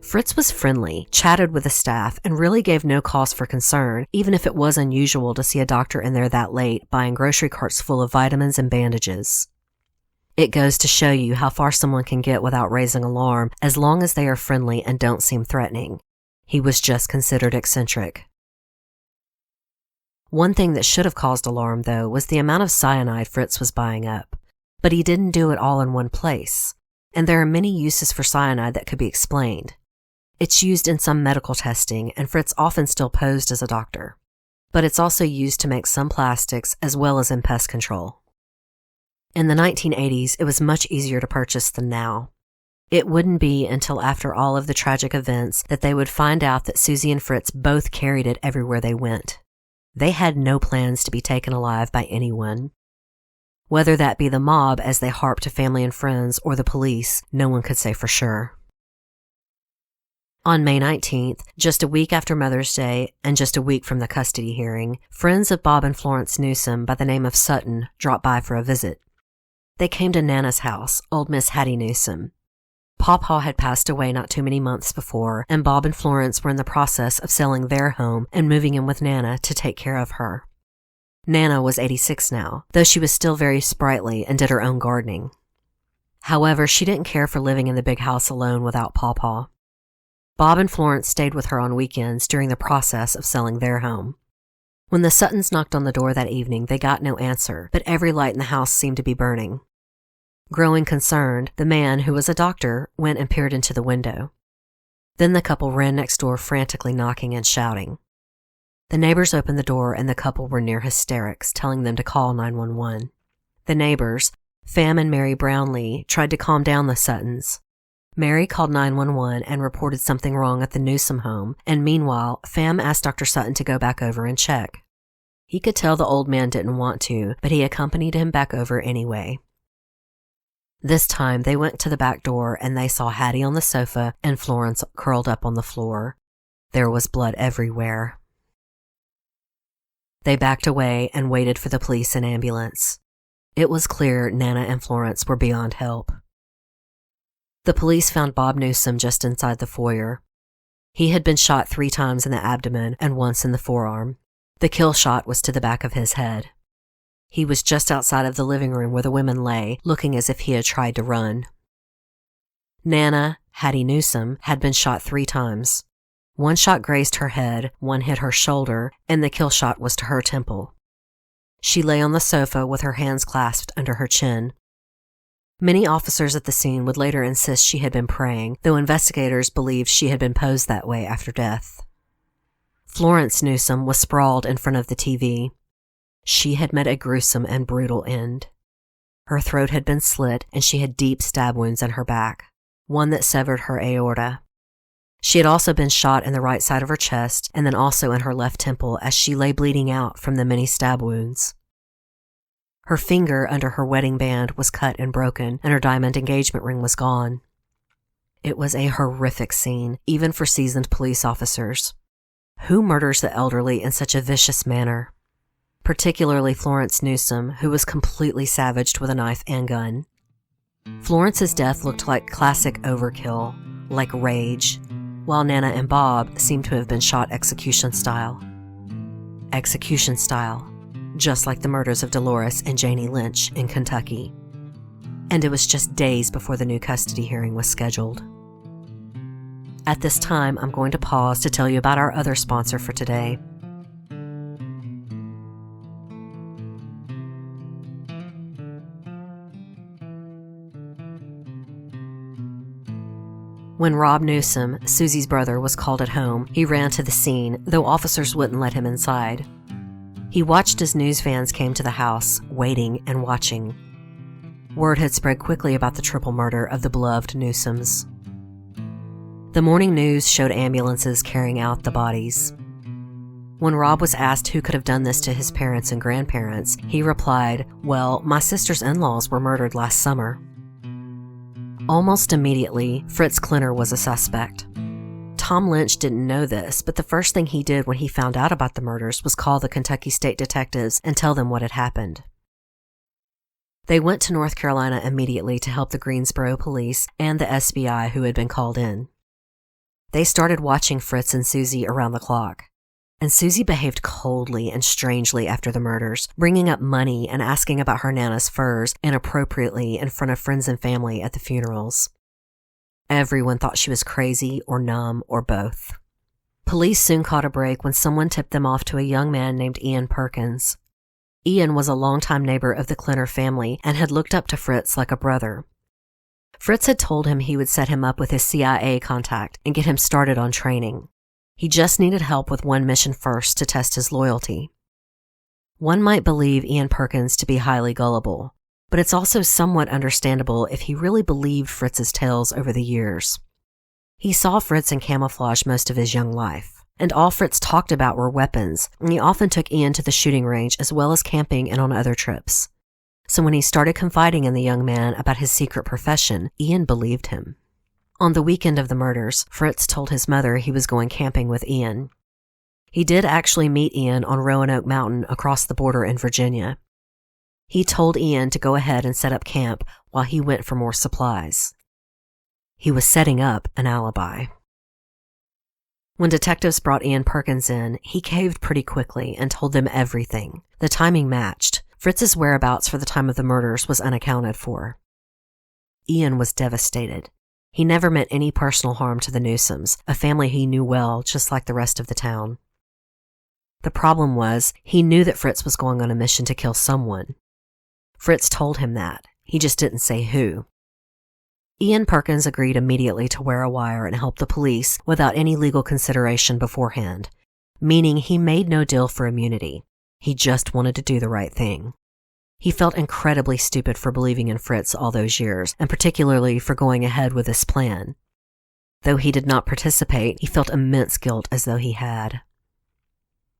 Fritz was friendly, chatted with the staff, and really gave no cause for concern, even if it was unusual to see a doctor in there that late buying grocery carts full of vitamins and bandages. It goes to show you how far someone can get without raising alarm, as long as they are friendly and don't seem threatening. He was just considered eccentric. One thing that should have caused alarm, though, was the amount of cyanide Fritz was buying up. But he didn't do it all in one place, and there are many uses for cyanide that could be explained. It's used in some medical testing, and Fritz often still posed as a doctor. But it's also used to make some plastics as well as in pest control. In the 1980s, it was much easier to purchase than now. It wouldn't be until after all of the tragic events that they would find out that Susie and Fritz both carried it everywhere they went. They had no plans to be taken alive by anyone. Whether that be the mob as they harped to family and friends or the police, no one could say for sure. On May 19th, just a week after Mother's Day and just a week from the custody hearing, friends of Bob and Florence Newsom by the name of Sutton dropped by for a visit. They came to Nana's house, old Miss Hattie Newsom. Pawpaw had passed away not too many months before, and Bob and Florence were in the process of selling their home and moving in with Nana to take care of her. Nana was 86 now, though she was still very sprightly and did her own gardening. However, she didn't care for living in the big house alone without Pawpaw. Bob and Florence stayed with her on weekends during the process of selling their home. When the Suttons knocked on the door that evening, they got no answer, but every light in the house seemed to be burning. Growing concerned, the man, who was a doctor, went and peered into the window. Then the couple ran next door frantically knocking and shouting. The neighbors opened the door and the couple were near hysterics, telling them to call 911. The neighbors, Pham and Mary Brownlee, tried to calm down the Suttons. Mary called 911 and reported something wrong at the Newsom home, and meanwhile, Pham asked Dr. Sutton to go back over and check. He could tell the old man didn't want to, but he accompanied him back over anyway. This time, they went to the back door and they saw Hattie on the sofa and Florence curled up on the floor. There was blood everywhere. They backed away and waited for the police and ambulance. It was clear Nana and Florence were beyond help. The police found Bob Newsom just inside the foyer. He had been shot 3 times in the abdomen and once in the forearm. The kill shot was to the back of his head. He was just outside of the living room where the women lay, looking as if he had tried to run. Nana, Hattie Newsom, had been shot 3 times. 1 shot grazed her head, 1 hit her shoulder, and the kill shot was to her temple. She lay on the sofa with her hands clasped under her chin. Many officers at the scene would later insist she had been praying, though investigators believed she had been posed that way after death. Florence Newsom was sprawled in front of the TV. She had met a gruesome and brutal end. Her throat had been slit and she had deep stab wounds in her back, one that severed her aorta. She had also been shot in the right side of her chest and then also in her left temple as she lay bleeding out from the many stab wounds. Her finger under her wedding band was cut and broken, and her diamond engagement ring was gone. It was a horrific scene, even for seasoned police officers. Who murders the elderly in such a vicious manner? Particularly Florence Newsom, who was completely savaged with a knife and gun. Florence's death looked like classic overkill, like rage, while Nana and Bob seemed to have been shot execution style. Execution style, just like the murders of Dolores and Janie Lynch in Kentucky. And it was just days before the new custody hearing was scheduled. At this time, I'm going to pause to tell you about our other sponsor for today. When Rob Newsom, Susie's brother, was called at home, he ran to the scene, though officers wouldn't let him inside. He watched as news vans came to the house, waiting and watching. Word had spread quickly about the triple murder of the beloved Newsomes. The morning news showed ambulances carrying out the bodies. When Rob was asked who could have done this to his parents and grandparents, he replied, "Well, my sister's in-laws were murdered last summer." Almost immediately, Fritz Klenner was a suspect. Tom Lynch didn't know this, but the first thing he did when he found out about the murders was call the Kentucky State detectives and tell them what had happened. They went to North Carolina immediately to help the Greensboro police and the SBI who had been called in. They started watching Fritz and Susie around the clock. And Susie behaved coldly and strangely after the murders, bringing up money and asking about her Nana's furs inappropriately in front of friends and family at the funerals. Everyone thought she was crazy or numb or both. Police soon caught a break when someone tipped them off to a young man named Ian Perkins. Ian was a longtime neighbor of the Klenner family and had looked up to Fritz like a brother. Fritz had told him he would set him up with his CIA contact and get him started on training. He just needed help with one mission first to test his loyalty. One might believe Ian Perkins to be highly gullible, but it's also somewhat understandable if he really believed Fritz's tales over the years. He saw Fritz in camouflage most of his young life, and all Fritz talked about were weapons, and he often took Ian to the shooting range as well as camping and on other trips. So when he started confiding in the young man about his secret profession, Ian believed him. On the weekend of the murders, Fritz told his mother he was going camping with Ian. He did actually meet Ian on Roanoke Mountain across the border in Virginia. He told Ian to go ahead and set up camp while he went for more supplies. He was setting up an alibi. When detectives brought Ian Perkins in, he caved pretty quickly and told them everything. The timing matched. Fritz's whereabouts for the time of the murders was unaccounted for. Ian was devastated. He never meant any personal harm to the Newsomes, a family he knew well, just like the rest of the town. The problem was, he knew that Fritz was going on a mission to kill someone. Fritz told him that. He just didn't say who. Ian Perkins agreed immediately to wear a wire and help the police without any legal consideration beforehand, meaning he made no deal for immunity. He just wanted to do the right thing. He felt incredibly stupid for believing in Fritz all those years, and particularly for going ahead with this plan. Though he did not participate, he felt immense guilt as though he had.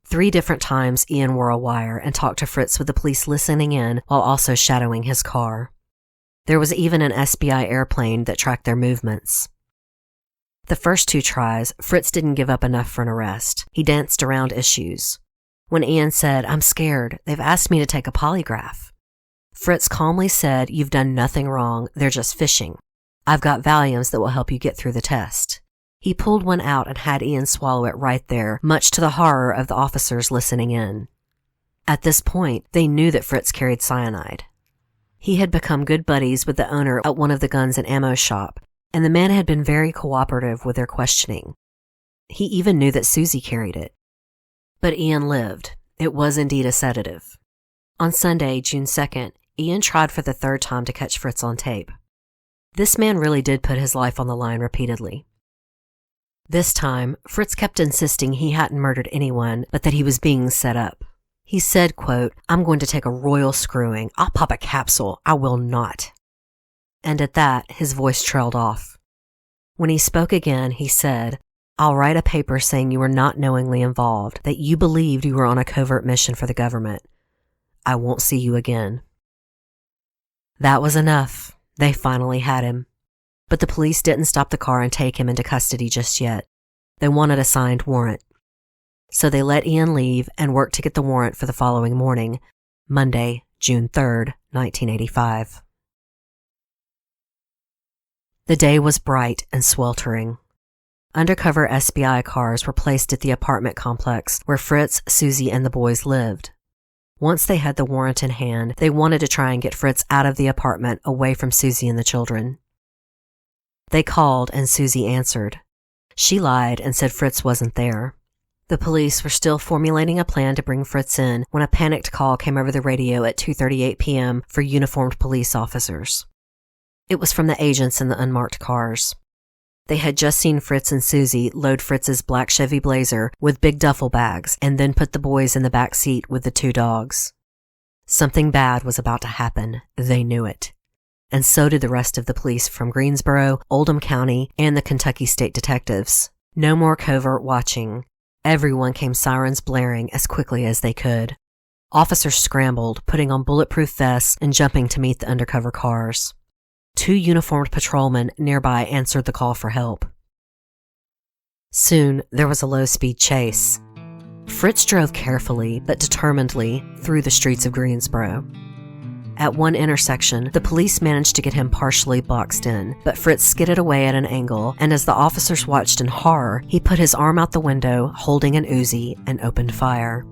3 different times Ian wore a wire and talked to Fritz with the police listening in while also shadowing his car. There was even an SBI airplane that tracked their movements. The first 2 tries, Fritz didn't give up enough for an arrest. He danced around issues. When Ian said, "I'm scared, they've asked me to take a polygraph," Fritz calmly said, "You've done nothing wrong, they're just fishing. I've got Valiums that will help you get through the test." He pulled one out and had Ian swallow it right there, much to the horror of the officers listening in. At this point, they knew that Fritz carried cyanide. He had become good buddies with the owner at one of the guns and ammo shop, and the man had been very cooperative with their questioning. He even knew that Susie carried it. But Ian lived. It was indeed a sedative. On Sunday, June 2nd, Ian tried for the 3rd time to catch Fritz on tape. This man really did put his life on the line repeatedly. This time, Fritz kept insisting he hadn't murdered anyone, but that he was being set up. He said, quote, "I'm going to take a royal screwing. I'll pop a capsule. I will not." And at that, his voice trailed off. When he spoke again, he said, "I'll write a paper saying you were not knowingly involved, that you believed you were on a covert mission for the government. I won't see you again." That was enough. They finally had him. But the police didn't stop the car and take him into custody just yet. They wanted a signed warrant. So they let Ian leave and worked to get the warrant for the following morning, Monday, June 3rd, 1985. The day was bright and sweltering. Undercover SBI cars were placed at the apartment complex where Fritz, Susie, and the boys lived. Once they had the warrant in hand, they wanted to try and get Fritz out of the apartment away from Susie and the children. They called and Susie answered. She lied and said Fritz wasn't there. The police were still formulating a plan to bring Fritz in when a panicked call came over the radio at 2:38 p.m. for uniformed police officers. It was from the agents in the unmarked cars. They had just seen Fritz and Susie load Fritz's black Chevy Blazer with big duffel bags and then put the boys in the back seat with the 2 dogs. Something bad was about to happen. They knew it. And so did the rest of the police from Greensboro, Oldham County, and the Kentucky State Detectives. No more covert watching. Everyone came sirens blaring as quickly as they could. Officers scrambled, putting on bulletproof vests and jumping to meet the undercover cars. 2 uniformed patrolmen nearby answered the call for help. Soon, there was a low-speed chase. Fritz drove carefully but determinedly through the streets of Greensboro. At one intersection, the police managed to get him partially boxed in, but Fritz skidded away at an angle, and as the officers watched in horror, he put his arm out the window, holding an Uzi, and opened fire.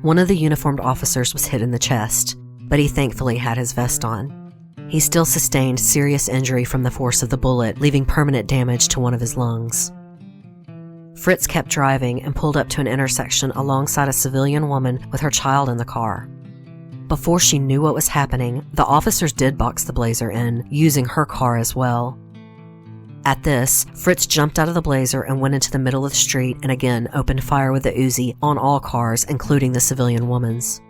One of the uniformed officers was hit in the chest, but he thankfully had his vest on. He still sustained serious injury from the force of the bullet, leaving permanent damage to one of his lungs. Fritz kept driving and pulled up to an intersection alongside a civilian woman with her child in the car. Before she knew what was happening, the officers did box the Blazer in, using her car as well. At this, Fritz jumped out of the Blazer and went into the middle of the street and again opened fire with the Uzi on all cars, including the civilian woman's.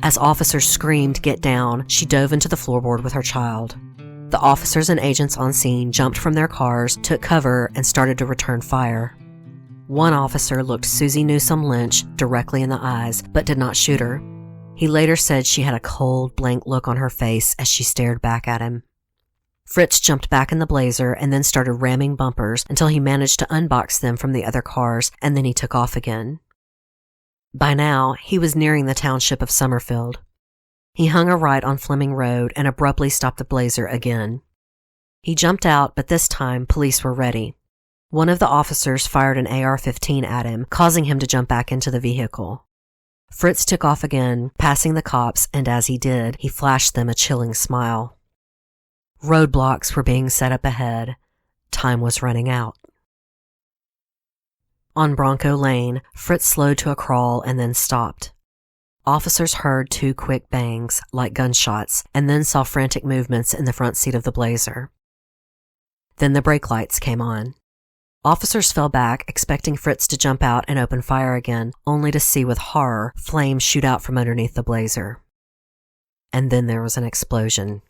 As officers screamed, "Get down," she dove into the floorboard with her child. The officers and agents on scene jumped from their cars, took cover, and started to return fire. One officer looked Susie Newsom Lynch directly in the eyes, but did not shoot her. He later said she had a cold, blank look on her face as she stared back at him. Fritz jumped back in the Blazer and then started ramming bumpers until he managed to unbox them from the other cars, and then he took off again. By now, he was nearing the township of Summerfield. He hung a right on Fleming Road and abruptly stopped the Blazer again. He jumped out, but this time police were ready. One of the officers fired an AR-15 at him, causing him to jump back into the vehicle. Fritz took off again, passing the cops, and as he did, he flashed them a chilling smile. Roadblocks were being set up ahead. Time was running out. On Bronco Lane, Fritz slowed to a crawl and then stopped. Officers heard 2 quick bangs, like gunshots, and then saw frantic movements in the front seat of the Blazer. Then the brake lights came on. Officers fell back, expecting Fritz to jump out and open fire again, only to see with horror flames shoot out from underneath the Blazer. And then there was an explosion.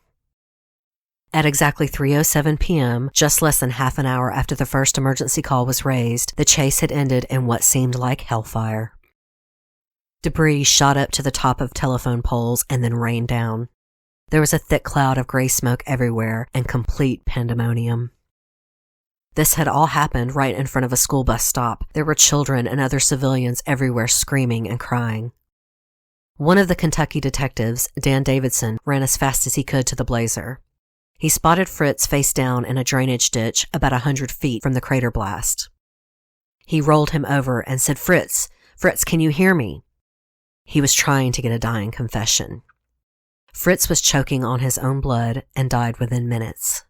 At exactly 3:07 p.m., just less than half an hour after the first emergency call was raised, the chase had ended in what seemed like hellfire. Debris shot up to the top of telephone poles and then rained down. There was a thick cloud of gray smoke everywhere and complete pandemonium. This had all happened right in front of a school bus stop. There were children and other civilians everywhere screaming and crying. One of the Kentucky detectives, Dan Davidson, ran as fast as he could to the Blazer. He spotted Fritz face down in a drainage ditch about 100 feet from the crater blast. He rolled him over and said, Fritz, can you hear me?" He was trying to get a dying confession. Fritz was choking on his own blood and died within minutes.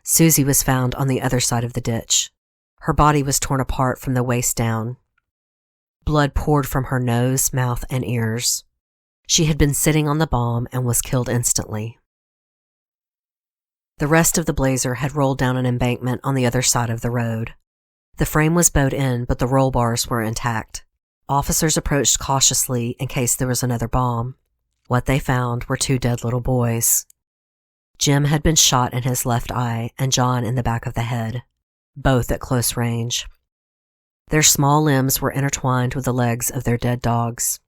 Susie was found on the other side of the ditch. Her body was torn apart from the waist down. Blood poured from her nose, mouth, and ears. She had been sitting on the bomb and was killed instantly. The rest of the Blazer had rolled down an embankment on the other side of the road. The frame was bowed in, but the roll bars were intact. Officers approached cautiously in case there was another bomb. What they found were 2 dead little boys. Jim had been shot in his left eye and John in the back of the head, both at close range. Their small limbs were intertwined with the legs of their dead dogs.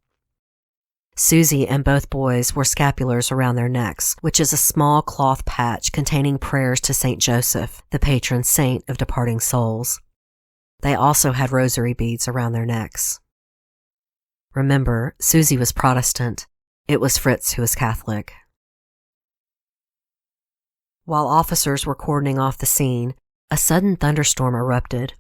Susie and both boys wore scapulars around their necks, which is a small cloth patch containing prayers to Saint Joseph, the patron saint of departing souls. They also had rosary beads around their necks. Remember, Susie was Protestant. It was Fritz who was Catholic. While officers were cordoning off the scene, a sudden thunderstorm erupted.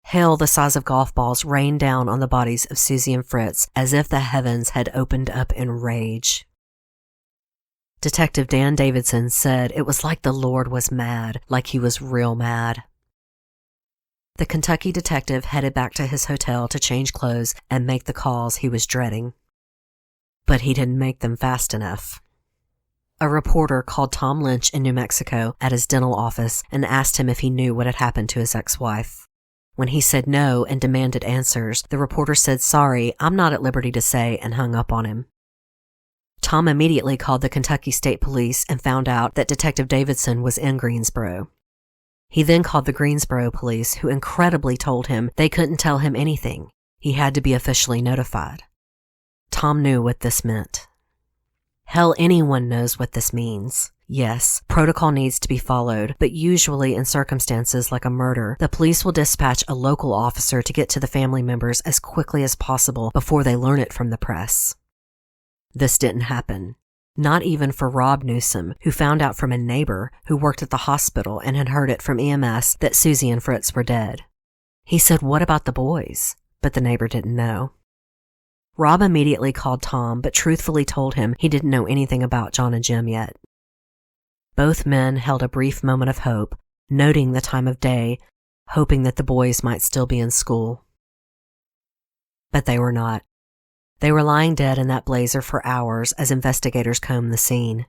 Hail the size of golf balls rained down on the bodies of Susie and Fritz as if the heavens had opened up in rage. Detective Dan Davidson said it was like the Lord was mad, like he was real mad. The Kentucky detective headed back to his hotel to change clothes and make the calls he was dreading. But he didn't make them fast enough. A reporter called Tom Lynch in New Mexico at his dental office and asked him if he knew what had happened to his ex-wife. When he said no and demanded answers, the reporter said, "Sorry, I'm not at liberty to say," and hung up on him. Tom immediately called the Kentucky State Police and found out that Detective Davidson was in Greensboro. He then called the Greensboro police, who incredibly told him they couldn't tell him anything. He had to be officially notified. Tom knew what this meant. Hell, anyone knows what this means. Yes, protocol needs to be followed, but usually in circumstances like a murder, the police will dispatch a local officer to get to the family members as quickly as possible before they learn it from the press. This didn't happen. Not even for Rob Newsom, who found out from a neighbor who worked at the hospital and had heard it from EMS that Susie and Fritz were dead. He said, "What about the boys?" But the neighbor didn't know. Rob immediately called Tom, but truthfully told him he didn't know anything about John and Jim yet. Both men held a brief moment of hope, noting the time of day, hoping that the boys might still be in school. But they were not. They were lying dead in that blazer for hours as investigators combed the scene.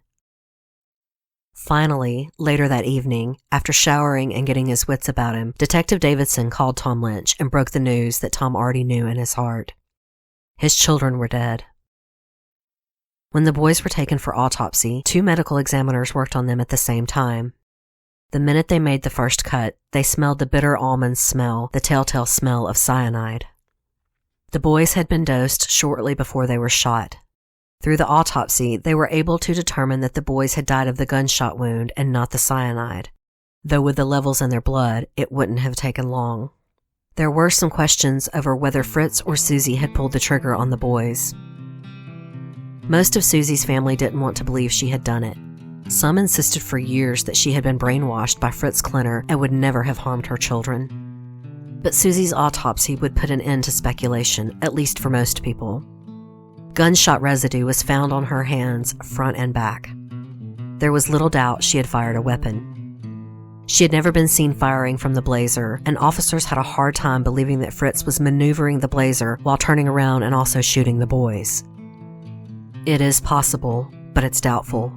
Finally, later that evening, after showering and getting his wits about him, Detective Davidson called Tom Lynch and broke the news that Tom already knew in his heart. His children were dead. When the boys were taken for autopsy, 2 medical examiners worked on them at the same time. The minute they made the first cut, they smelled the bitter almond smell, the telltale smell of cyanide. The boys had been dosed shortly before they were shot. Through the autopsy, they were able to determine that the boys had died of the gunshot wound and not the cyanide, though with the levels in their blood, it wouldn't have taken long. There were some questions over whether Fritz or Susie had pulled the trigger on the boys. Most of Susie's family didn't want to believe she had done it. Some insisted for years that she had been brainwashed by Fritz Klenner and would never have harmed her children. But Susie's autopsy would put an end to speculation, at least for most people. Gunshot residue was found on her hands, front and back. There was little doubt she had fired a weapon. She had never been seen firing from the blazer, and officers had a hard time believing that Fritz was maneuvering the blazer while turning around and also shooting the boys. It is possible, but it's doubtful.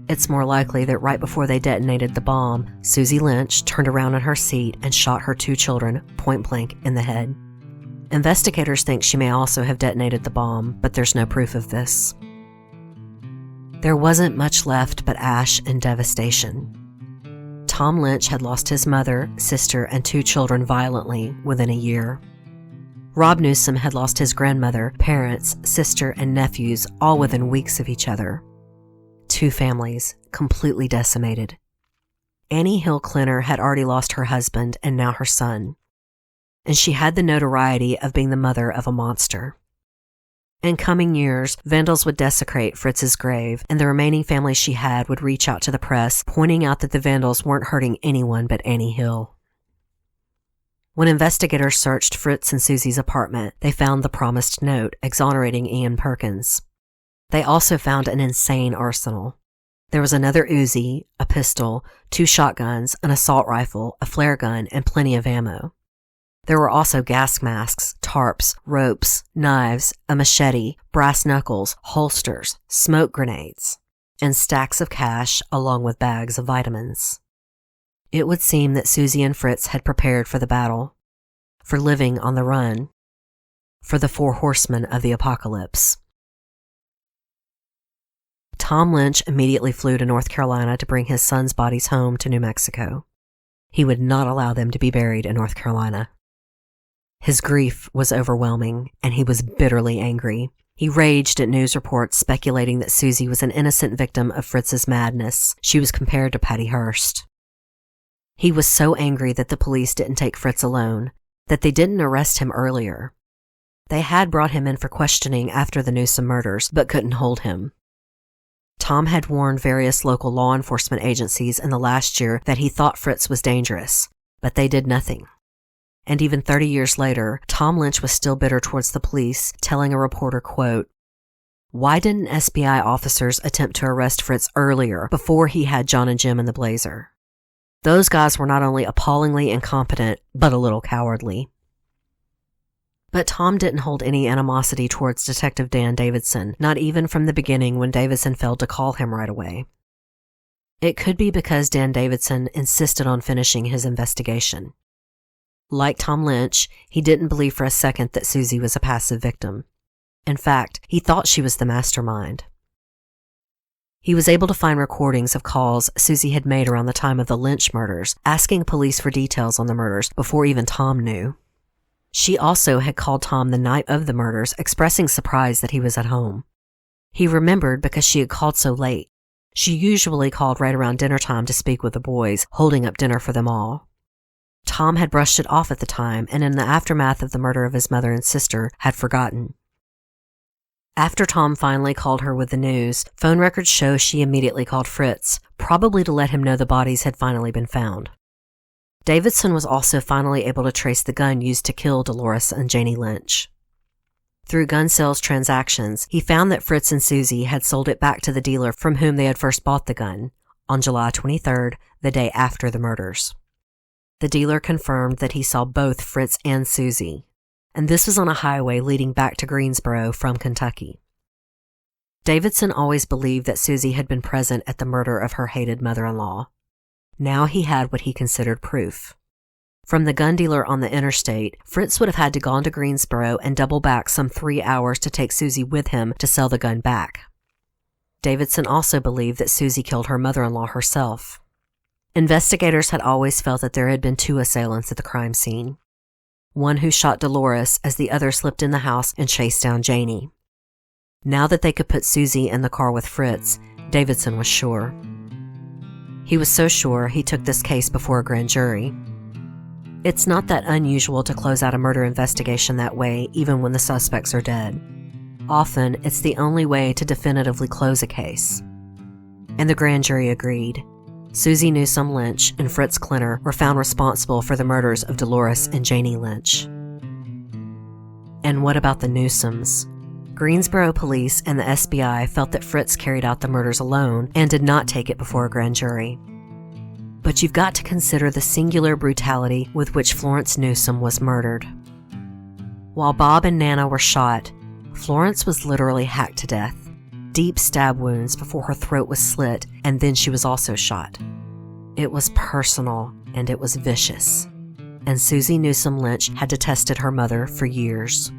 It's more likely that right before they detonated the bomb, Susie Lynch turned around in her seat and shot her 2 children point blank in the head. Investigators think she may also have detonated the bomb, but there's no proof of this. There wasn't much left but ash and devastation. Tom Lynch had lost his mother, sister, and 2 children violently within a year. Rob Newsom had lost his grandmother, parents, sister, and nephews all within weeks of each other. 2 families, completely decimated. Annie Hill Klenner had already lost her husband and now her son. And she had the notoriety of being the mother of a monster. In coming years, vandals would desecrate Fritz's grave, and the remaining family she had would reach out to the press, pointing out that the vandals weren't hurting anyone but Annie Hill. When investigators searched Fritz and Susie's apartment, they found the promised note exonerating Ian Perkins. They also found an insane arsenal. There was another Uzi, a pistol, 2 shotguns, an assault rifle, a flare gun, and plenty of ammo. There were also gas masks, tarps, ropes, knives, a machete, brass knuckles, holsters, smoke grenades, and stacks of cash along with bags of vitamins. It would seem that Susie and Fritz had prepared for the battle, for living on the run, for the 4 horsemen of the apocalypse. Tom Lynch immediately flew to North Carolina to bring his son's bodies home to New Mexico. He would not allow them to be buried in North Carolina. His grief was overwhelming, and he was bitterly angry. He raged at news reports speculating that Susie was an innocent victim of Fritz's madness. She was compared to Patty Hearst. He was so angry that the police didn't take Fritz alone, that they didn't arrest him earlier. They had brought him in for questioning after the Newsom murders, but couldn't hold him. Tom had warned various local law enforcement agencies in the last year that he thought Fritz was dangerous, but they did nothing. And even 30 years later, Tom Lynch was still bitter towards the police, telling a reporter, quote, "Why didn't SBI officers attempt to arrest Fritz earlier, before he had John and Jim in the blazer? Those guys were not only appallingly incompetent, but a little cowardly." But Tom didn't hold any animosity towards Detective Dan Davidson, not even from the beginning when Davidson failed to call him right away. It could be because Dan Davidson insisted on finishing his investigation. Like Tom Lynch, he didn't believe for a second that Susie was a passive victim. In fact, he thought she was the mastermind. He was able to find recordings of calls Susie had made around the time of the Lynch murders, asking police for details on the murders before even Tom knew. She also had called Tom the night of the murders, expressing surprise that he was at home. He remembered because she had called so late. She usually called right around dinner time to speak with the boys, holding up dinner for them all. Tom had brushed it off at the time, and in the aftermath of the murder of his mother and sister, had forgotten. After Tom finally called her with the news, phone records show she immediately called Fritz, probably to let him know the bodies had finally been found. Davidson was also finally able to trace the gun used to kill Dolores and Janie Lynch. Through gun sales transactions, he found that Fritz and Susie had sold it back to the dealer from whom they had first bought the gun, on July 23rd, the day after the murders. The dealer confirmed that he saw both Fritz and Susie, and this was on a highway leading back to Greensboro from Kentucky. Davidson always believed that Susie had been present at the murder of her hated mother-in-law. Now he had what he considered proof. From the gun dealer on the interstate, Fritz would have had to gone to Greensboro and double back some 3 hours to take Susie with him to sell the gun back. Davidson also believed that Susie killed her mother-in-law herself. Investigators had always felt that there had been 2 assailants at the crime scene. One who shot Dolores as the other slipped in the house and chased down Janie. Now that they could put Susie in the car with Fritz, Davidson was sure. He was so sure he took this case before a grand jury. It's not that unusual to close out a murder investigation that way, even when the suspects are dead. Often, it's the only way to definitively close a case. And the grand jury agreed. Susie Newsom Lynch and Fritz Klenner were found responsible for the murders of Dolores and Janie Lynch. And what about the Newsoms? Greensboro police and the SBI felt that Fritz carried out the murders alone and did not take it before a grand jury. But you've got to consider the singular brutality with which Florence Newsom was murdered. While Bob and Nana were shot, Florence was literally hacked to death. Deep stab wounds before her throat was slit, and then she was also shot. It was personal, and it was vicious. And Susie Newsom Lynch had detested her mother for years.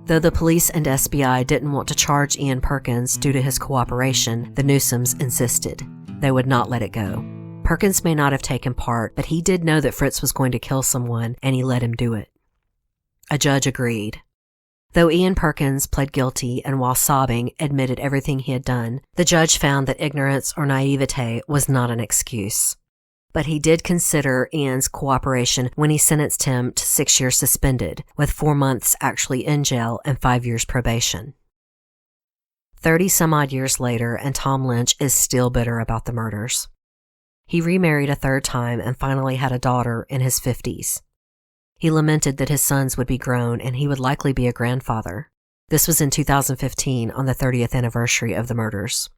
Though the police and SBI didn't want to charge Ian Perkins due to his cooperation, the Newsoms insisted. They would not let it go. Perkins may not have taken part, but he did know that Fritz was going to kill someone, and he let him do it. A judge agreed. Though Ian Perkins pled guilty and while sobbing admitted everything he had done, the judge found that ignorance or naivete was not an excuse. But he did consider Ian's cooperation when he sentenced him to 6 years suspended, with 4 months actually in jail and 5 years probation. 30-some-odd years later, and Tom Lynch is still bitter about the murders. He remarried a 3rd time and finally had a daughter in his 50s. He lamented that his sons would be grown and he would likely be a grandfather. This was in 2015 on the 30th anniversary of the murders.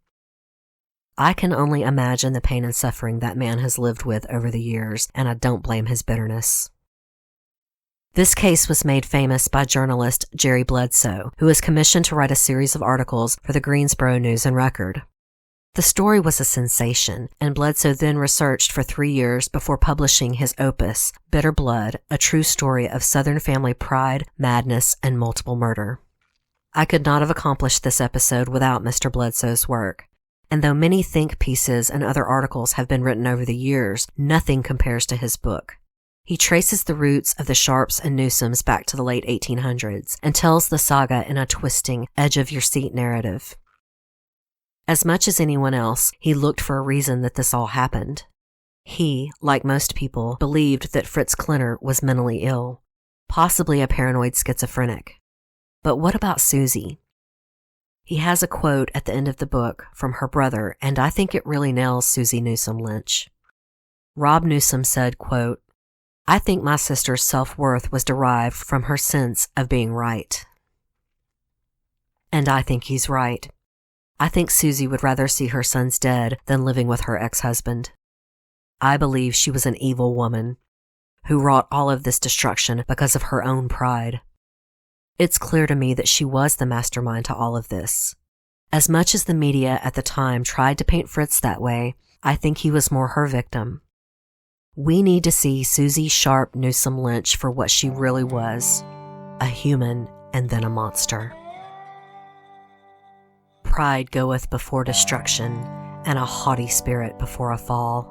I can only imagine the pain and suffering that man has lived with over the years, and I don't blame his bitterness. This case was made famous by journalist Jerry Bledsoe, who was commissioned to write a series of articles for the Greensboro News and Record. The story was a sensation, and Bledsoe then researched for 3 years before publishing his opus, Bitter Blood, a true story of Southern family pride, madness, and multiple murder. I could not have accomplished this episode without Mr. Bledsoe's work. And though many think pieces and other articles have been written over the years, nothing compares to his book. He traces the roots of the Sharps and Newsoms back to the late 1800s and tells the saga in a twisting, edge-of-your-seat narrative. As much as anyone else, he looked for a reason that this all happened. He, like most people, believed that Fritz Klenner was mentally ill, possibly a paranoid schizophrenic. But what about Susie? He has a quote at the end of the book from her brother, and I think it really nails Susie Newsom Lynch. Rob Newsom said, quote, "I think my sister's self-worth was derived from her sense of being right." And I think he's right. I think Susie would rather see her sons dead than living with her ex-husband. I believe she was an evil woman. who wrought all of this destruction because of her own pride. It's clear to me that she was the mastermind to all of this. As much as the media at the time tried to paint Fritz that way, I think he was more her victim. We need to see Susie Sharp Newsom Lynch for what she really was, a human and then a monster. Pride goeth before destruction, and a haughty spirit before a fall.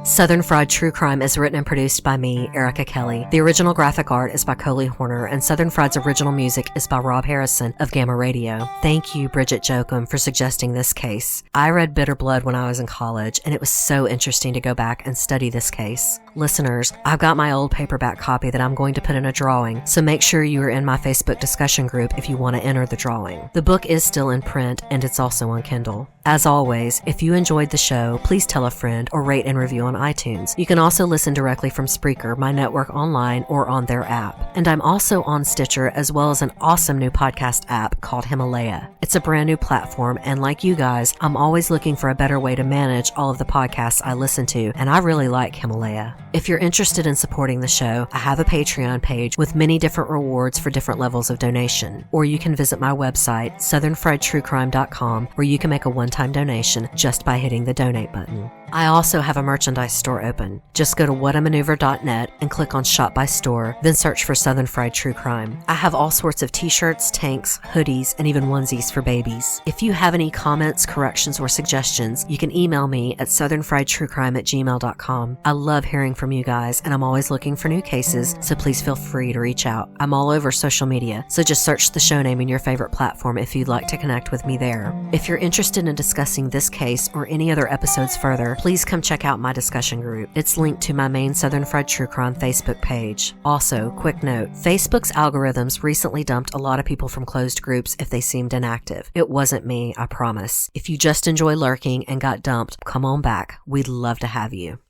Southern Fried True Crime is written and produced by me, Erica Kelley. The original graphic art is by Coley Horner, and Southern Fried's original music is by Rob Harrison of Gamma Radio. Thank you, Bridgett Jochum, for suggesting this case. I read Bitter Blood when I was in college, and it was so interesting to go back and study this case. Listeners, I've got my old paperback copy that I'm going to put in a drawing, so make sure you are in my Facebook discussion group if you want to enter the drawing. The book is still in print, and it's also on Kindle. As always, if you enjoyed the show, please tell a friend or rate and review on iTunes. You can also listen directly from Spreaker, my network online, or on their app. And I'm also on Stitcher, as well as an awesome new podcast app called Himalaya. It's a brand new platform, and like you guys, I'm always looking for a better way to manage all of the podcasts I listen to, and I really like Himalaya. If you're interested in supporting the show, I have a Patreon page with many different rewards for different levels of donation. Or you can visit my website, southernfriedtruecrime.com, where you can make a one-time donation just by hitting the donate button. I also have a merchandise store open. Just go to whatamaneuver.net and click on Shop by Store, then search for Southern Fried True Crime. I have all sorts of t-shirts, tanks, hoodies, and even onesies for babies. If you have any comments, corrections, or suggestions, you can email me at southernfriedtruecrime@gmail.com. I love hearing from you guys, and I'm always looking for new cases, so please feel free to reach out. I'm all over social media, so just search the show name in your favorite platform if you'd like to connect with me there. If you're interested in discussing this case or any other episodes further, please come check out my discussion group. It's linked to my main Southern Fried True Crime Facebook page. Also, quick note, Facebook's algorithms recently dumped a lot of people from closed groups if they seemed inactive. It wasn't me, I promise. If you just enjoy lurking and got dumped, come on back. We'd love to have you.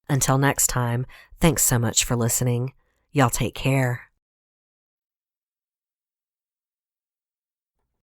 Until next time, thanks so much for listening. Y'all take care.